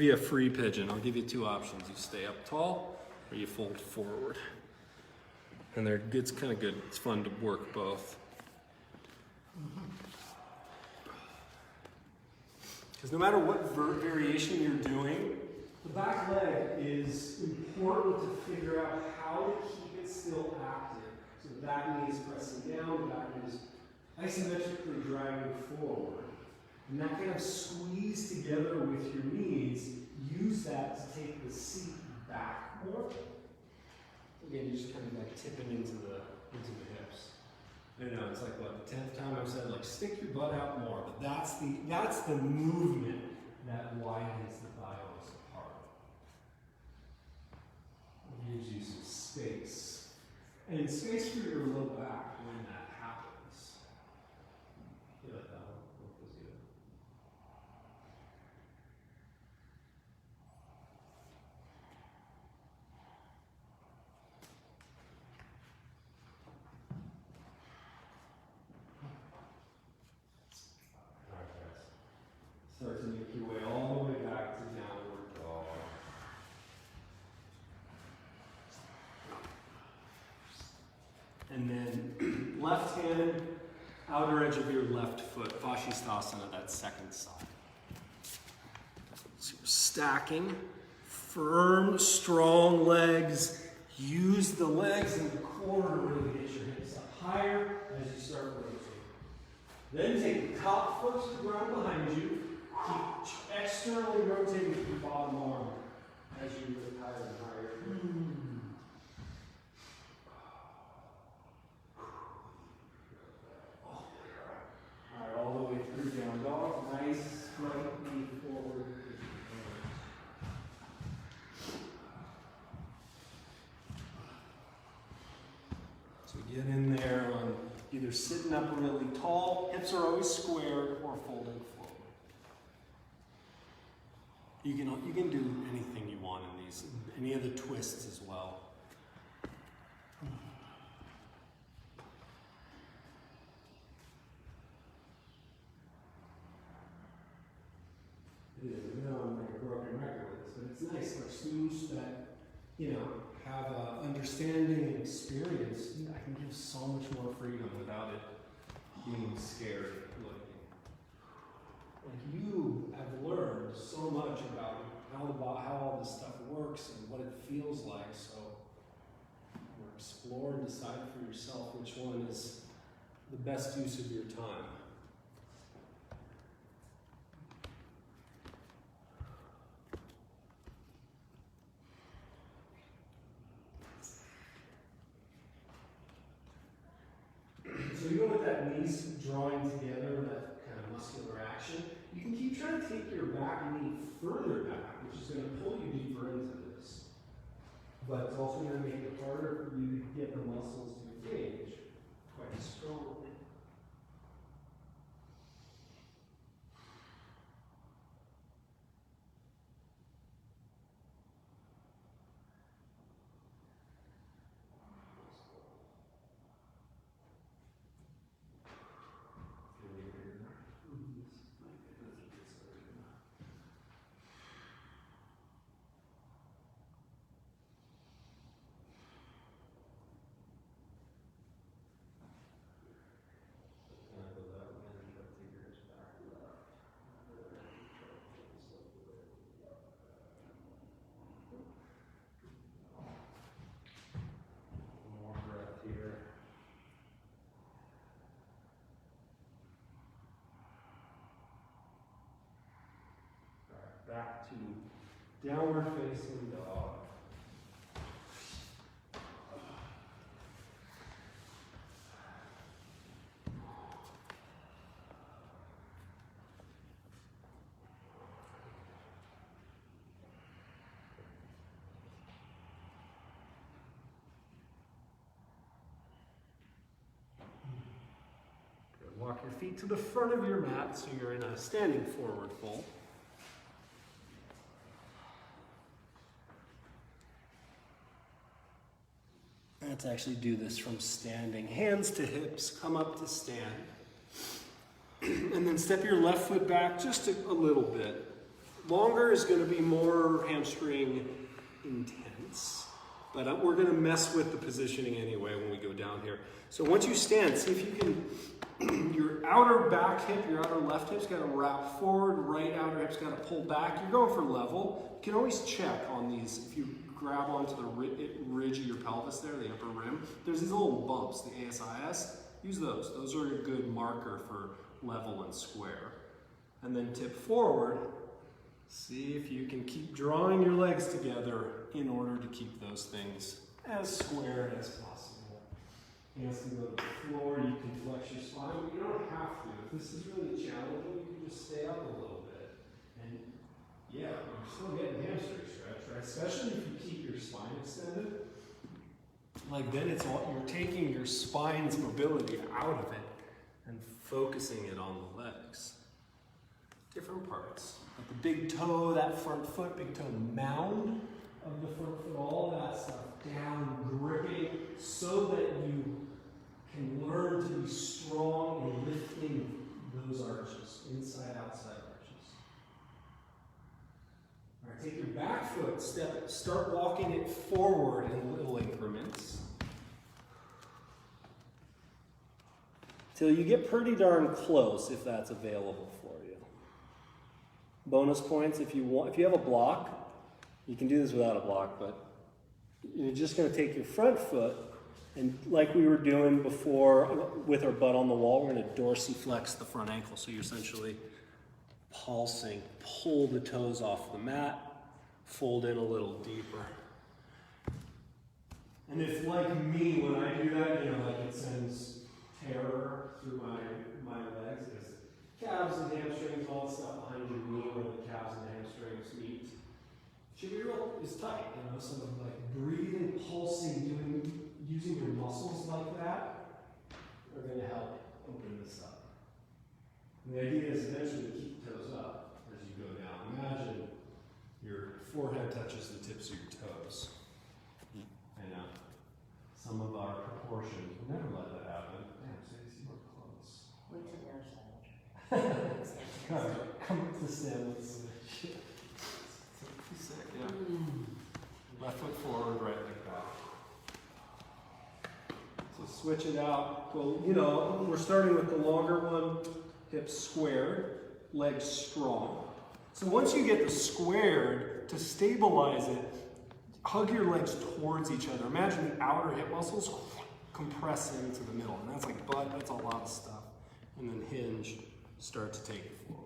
you a free pigeon. I'll give you two options. You stay up tall or you fold forward. And it's kind of good. It's fun to work both. Because no matter what variation you're doing, the back leg is important to figure out how to keep it still active. So the back knee is pressing down, the back knee is isometrically dragging forward. And that kind of squeeze together with your knees, use that to take the seat back more. Again, you're just kind of like tipping into the hips. I know, it's like what, the 10th time I've said, like stick your butt out more, but that's the movement that widens the thighs apart. It gives you some space. And space for your low back when that happens. You like that one? That feels good. Start to make your way all the way back to downward dog. And then left hand, outer edge of your left foot, Vashisthasana, that second side. So you're stacking, firm, strong legs. Use the legs and the core to really get your hips up higher as you start rotating. Then take the top foot to the ground behind you. Keep externally rotating with your bottom arm as you lift higher and higher. Alright, all the way through down dog. Nice right knee forward. So get in there on either sitting up really tall, hips are always squared, or folding forward. You can do anything you want in these, any of the twists as well. It is, I know I'm like a broken record with this, but it's nice, like students that, have understanding and experience, I can give so much more freedom without it being scary looking. Like you have learned so much about how all this stuff works and what it feels like, so explore and decide for yourself which one is the best use of your time. So even with that knees drawing together, that kind of muscular action, you can keep trying to take your back knee further back, which is going to pull you deeper into this. But it's also going to make it harder for you to get the muscles to engage quite strongly. to downward facing dog. Walk your feet to the front of your mat so you're in a standing forward fold. Let's actually do this from standing. Hands to hips, come up to stand. And then step your left foot back just a little bit. Longer is going to be more hamstring intense, but we're going to mess with the positioning anyway when we go down here. So once you stand, see if you can, your outer back hip, your outer left hip's got to wrap forward, right outer hip's got to pull back. You're going for level. You can always check on these. If you grab onto the ridge of your pelvis there, the upper rim, there's these little bumps, the ASIS. Use those. Those are a good marker for level and square. And then tip forward. See if you can keep drawing your legs together in order to keep those things as square as possible. Hands can go to the floor, you can flex your spine, but you don't have to. If this is really challenging, you can just stay up a little bit. And yeah, you're still getting hamstring stretch, right? Especially if you keep your spine extended. Like then it's all, you're taking your spine's mobility out of it and focusing it on the legs. Different parts. Like the big toe, that front foot, big toe mound of the front foot, all that stuff down, gripping, so that you can learn to be strong in lifting those arches, inside, outside arches. All right, take your back foot, start walking it forward in little increments. Till you get pretty darn close, if that's available for you. Bonus points, if you have a block, you can do this without a block, but you're just going to take your front foot, and like we were doing before with our butt on the wall, we're going to dorsiflex the front ankle. So you're essentially pulsing, pull the toes off the mat, fold in a little deeper. And if, like me, when I do that, like it sends terror through my legs, because calves and hamstrings, all the stuff behind your knee where the calves and hamstrings meet. Should be real is tight, some of like breathing, pulsing, using your muscles like that are going to help open this up. And the idea is eventually to keep the toes up as you go down. Imagine your forehead touches the tips of your toes. I know. Some of our proportions will never let that happen. Damn, Stacey, we're close. Wait till the other side. Come to stand with the switch. Yeah. Left foot forward, right leg back. So switch it out. Well, we're starting with the longer one, hips squared, legs strong. So once you get the squared, to stabilize it, hug your legs towards each other. Imagine the outer hip muscles compress into the middle. And that's like butt, that's a lot of stuff. And then hinge, start to take it forward.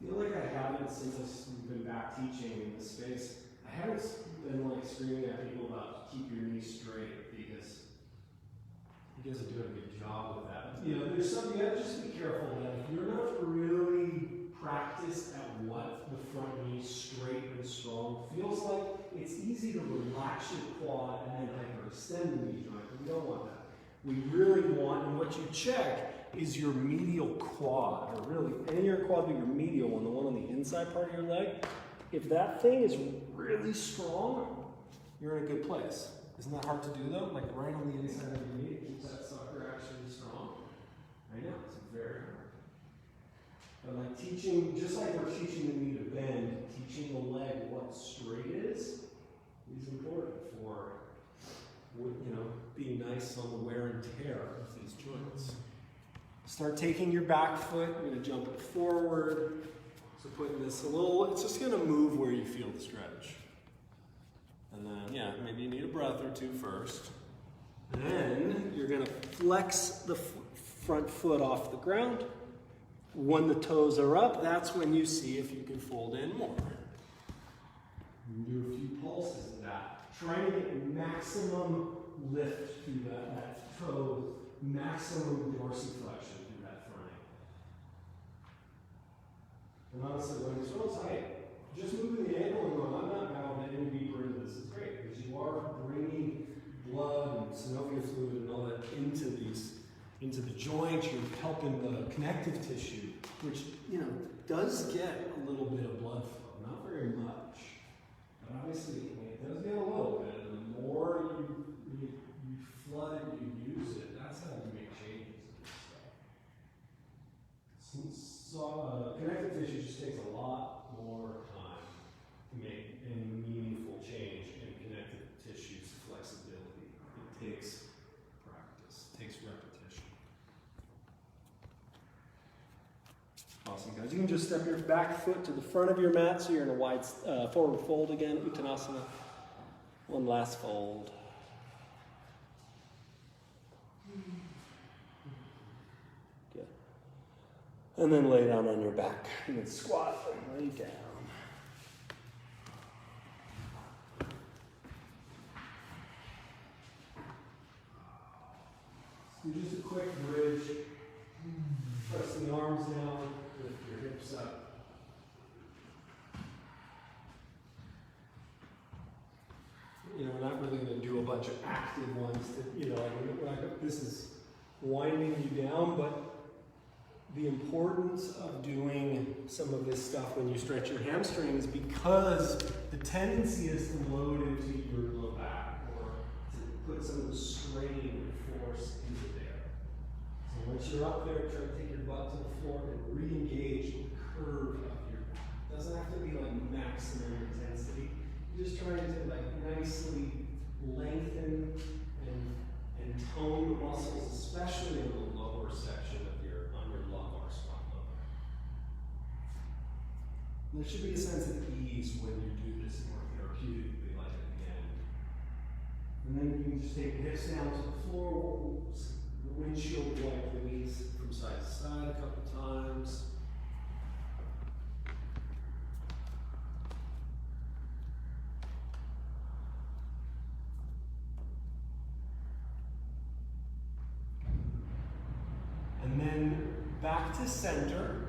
I feel like I haven't, since I've been back teaching in this space, I haven't been like screaming at people about keep your knees straight, because you guys are doing a good job with that. There's something, you gotta just be careful that if you're not really practiced at what the front knee straight and strong feels like, it's easy to relax your quad and then hyperextend the knee joint. We don't want that. We really want, and what you check is your medial quad, or really any of your quad, but your medial one, the one on the inside part of your leg. If that thing is really strong, you're in a good place. Isn't that hard to do though? Like right on the inside of your knee, it keeps that sucker actually strong. I know, it's very hard. But like teaching, just like we're teaching the knee to bend, teaching the leg what straight is important for, being nice on the wear and tear of these joints. Start taking your back foot, you're going to jump it forward. So putting this it's just going to move where you feel the stretch. And then, maybe you need a breath or two first. Then you're going to flex the front foot off the ground. When the toes are up, that's when you see if you can fold in more. Do a few pulses of that. Trying to get maximum lift through that toe, maximum dorsiflexion through that front ankle. And honestly, when it's real tight, just moving the ankle and going, I'm not bowing any deeper into this is great, because you are bringing blood and synovial fluid and all that into the joint. You're helping the connective tissue, which, you know, does get a little bit of blood flow, not very much. But obviously, it does get a little bit, and the more you flood it, you use it, that's how you make changes in this stuff. Connective tissue just takes a lot more time to make any meaningful change in connective tissue's flexibility. It takes practice, it takes repetition. Awesome, guys. You can just step your back foot to the front of your mat so you're in a wide forward fold again, Uttanasana. One last fold. Good. And then lay down on your back and then squat and lay down. So just a quick bridge. Press the arms down, lift your hips up. You know, we're not really going to do a bunch of active ones that, you know, this is winding you down, but the importance of doing some of this stuff when you stretch your hamstrings, because the tendency is to load into your low back or to put some of the strain and force into there. So once you're up there, try to take your butt to the floor and re-engage the curve of your back. It doesn't have to be like maximum intensity. You're just trying to like nicely lengthen and tone the muscles, especially in the lower section of on your lumbar spine. There should be a sense of ease when you do this more therapeutically, like at the end. And then you can just take the hips down to the floor, the windshield wipe the knees from side to side a couple times. And then back to center.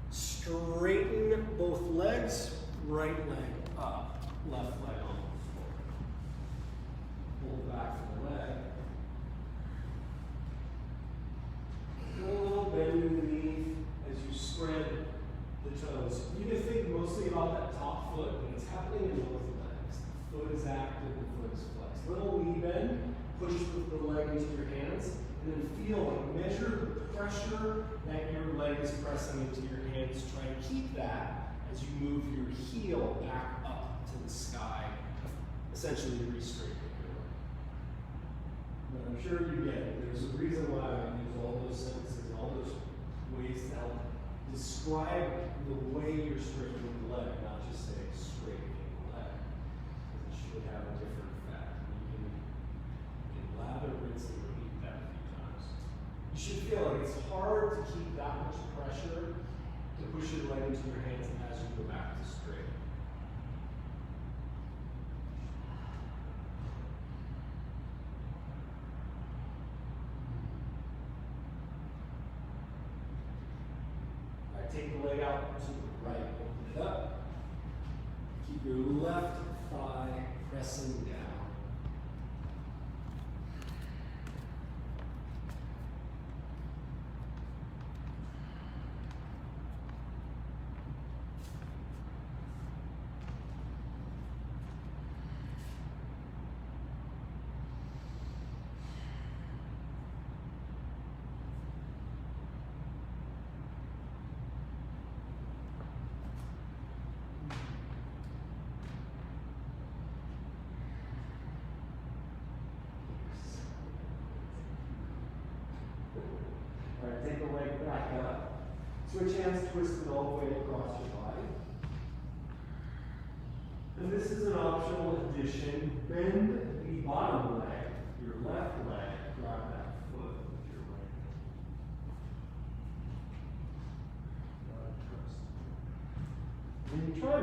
Straighten both legs, right leg up, left leg on the floor. Pull back for the leg. Feel a little bend in the knee as you spread the toes. You can think mostly about that top foot, but it's happening in both legs. The foot is active, the foot is flexed. Little knee bend, push the leg into your hands. And then feel, like, measure the pressure that your leg is pressing into your hands. Try and keep that as you move your heel back up to the sky, essentially re-straightening your leg. But I'm sure you get it. There's a reason why I use all those sentences, all those ways to help describe the way you're straightening the leg, not just say straightening the leg. Because it should have a different effect. You can lather, rinse, and repeat that a few times. You should feel like it's hard to keep that much pressure to push your leg into your hands as you go back to straight. All right, take the leg out to the right, open it up. Keep your left thigh pressing down. Alright, take the leg back up. Switch hands, twist it all the way across your body. And this is an optional addition. Bend the bottom leg, your left leg, grab that foot with your right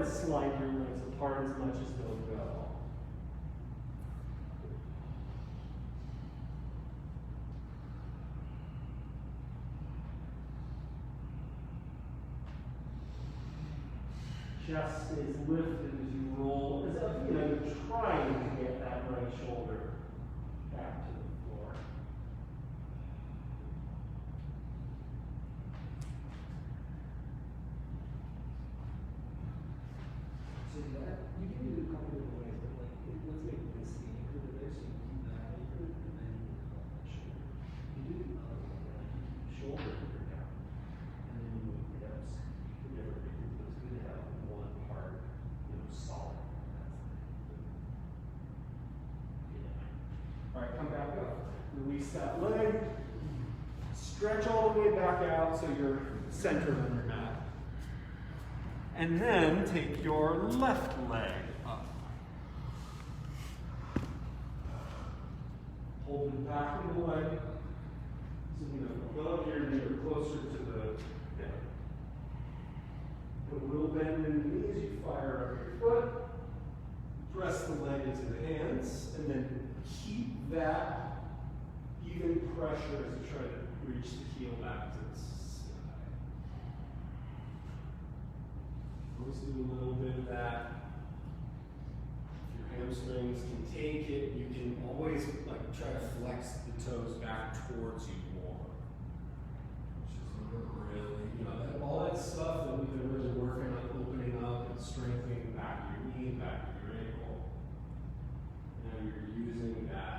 to slide your legs apart as much as they'll go. Chest stays lifted as you roll, as if you're trying to get that right shoulder back to the floor. So that you can do a couple different ways, but like let's make this the anchor to there, so you keep that anchor, and then you help that shoulder. You do the other one, like you keep the shoulder anchor down, and then you move the hips for different reasons. But it's good to have one part, solid. All right, come back up. Release that leg. Stretch all the way back out so you're centered on your mat. And then take your left leg up. Hold the back of the leg. So above your knee or closer to the hip. Put a little bend in the knees, you fire up your foot. Press the leg into the hands, and then keep that even pressure as you try to reach the heel back to the sky. Always do a little bit of that. If your hamstrings can take it, you can always try to flex the toes back towards you more. Which is really, all that stuff that we've been really working on opening up and strengthening the back of your knee, back of your ankle. Now you're using that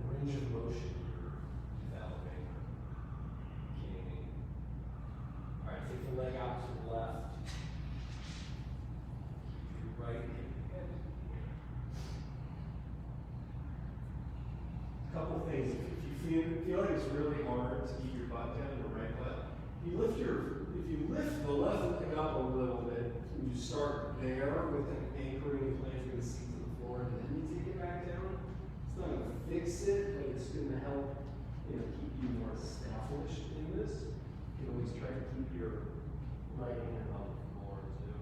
range of motion you're developing, gaining. All right, take the leg out to the left. Your right hip again. A couple things. If you feel like it's really hard to keep your butt down, your right butt, if you lift the left leg up a little bit, you start there with an anchoring and planting the seat to the floor, and then you take it back down. It's not going to fix it, but it's going to help, keep you more established in this. You can always try to keep your right hand on the floor too.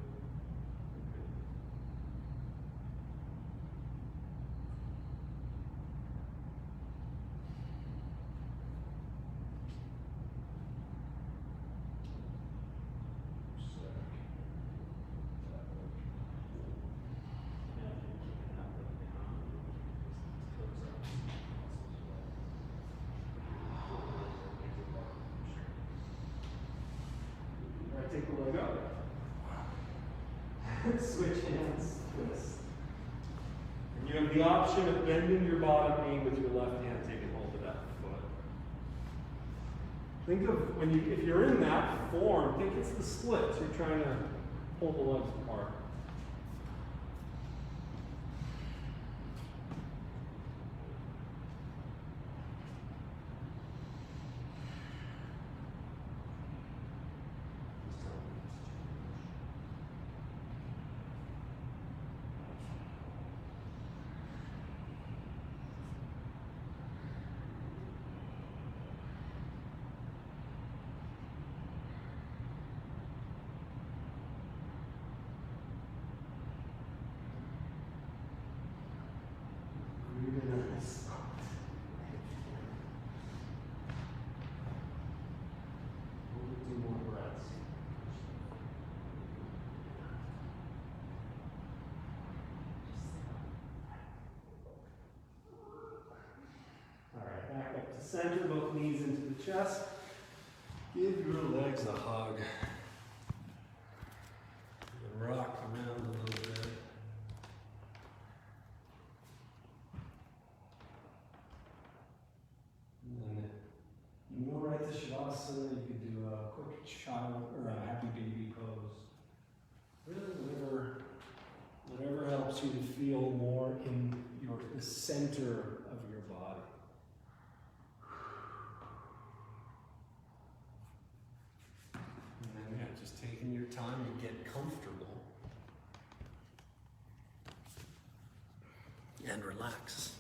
Take the leg up. Switch hands, twist. And you have the option of bending your bottom knee with your left hand, taking hold of that foot. Think of if you're in that form, think it's the splits. You're trying to hold the legs apart. Center both knees into the chest. Give your legs a hug. And rock around a little bit. And then you can go right to Shavasana. You could do a quick child or a happy baby pose. Really, whatever helps you to feel more in the center of your body. Just taking your time to get comfortable and relax.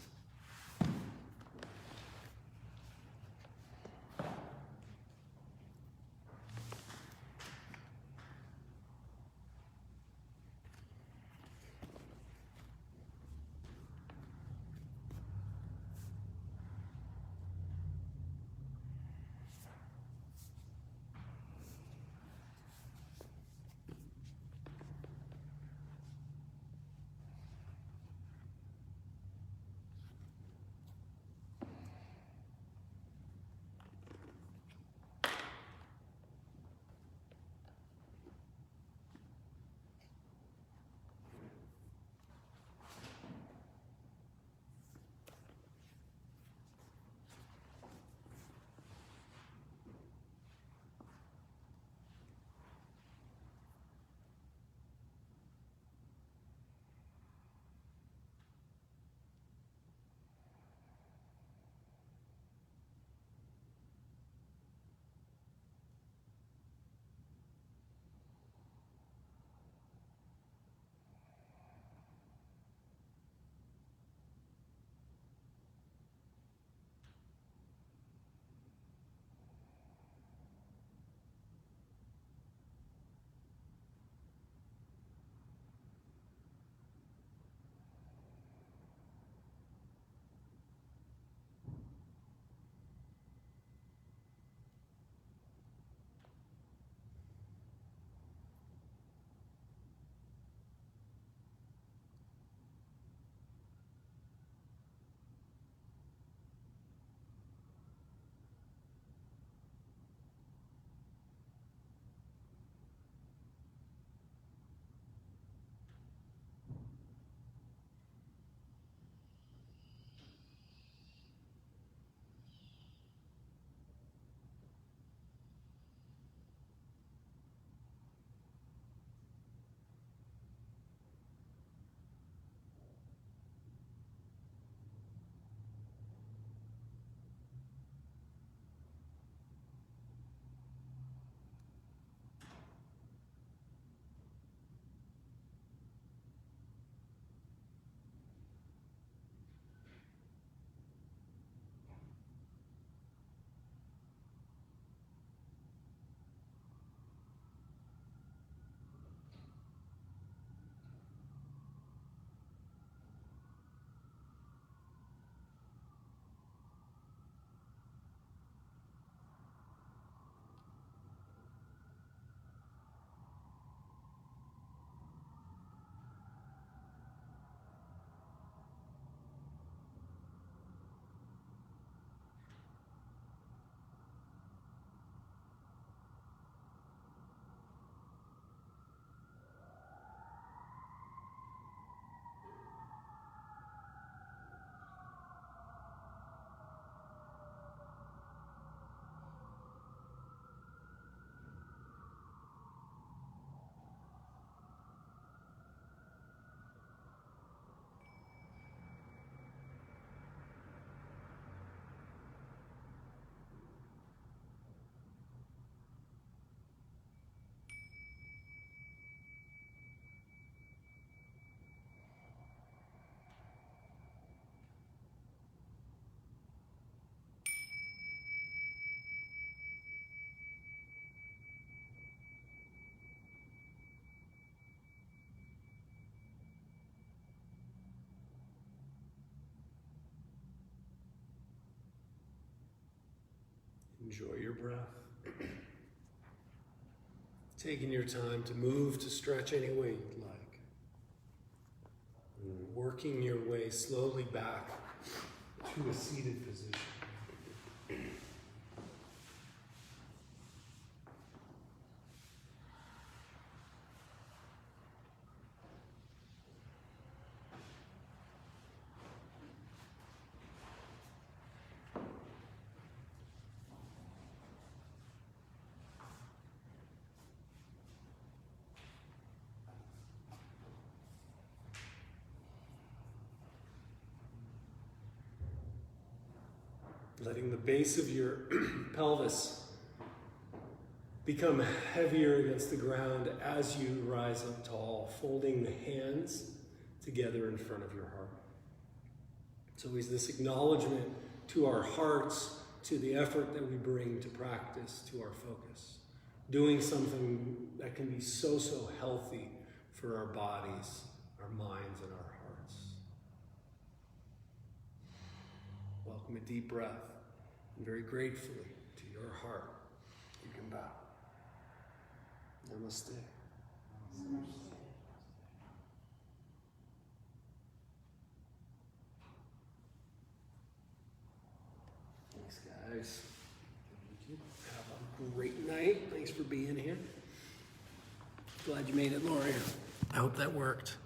Enjoy your breath. Taking your time to move, to stretch any way you'd like. And working your way slowly back to a seated position. Letting the base of your pelvis become heavier against the ground as you rise up tall, folding the hands together in front of your heart. It's always this acknowledgement to our hearts, to the effort that we bring to practice, to our focus. Doing something that can be so healthy for our bodies, our minds, and our hearts. Welcome a deep breath. And very gratefully to your heart, you can bow. Namaste. Thanks, guys. Have a great night. Thanks for being here. Glad you made it, Lori. I hope that worked.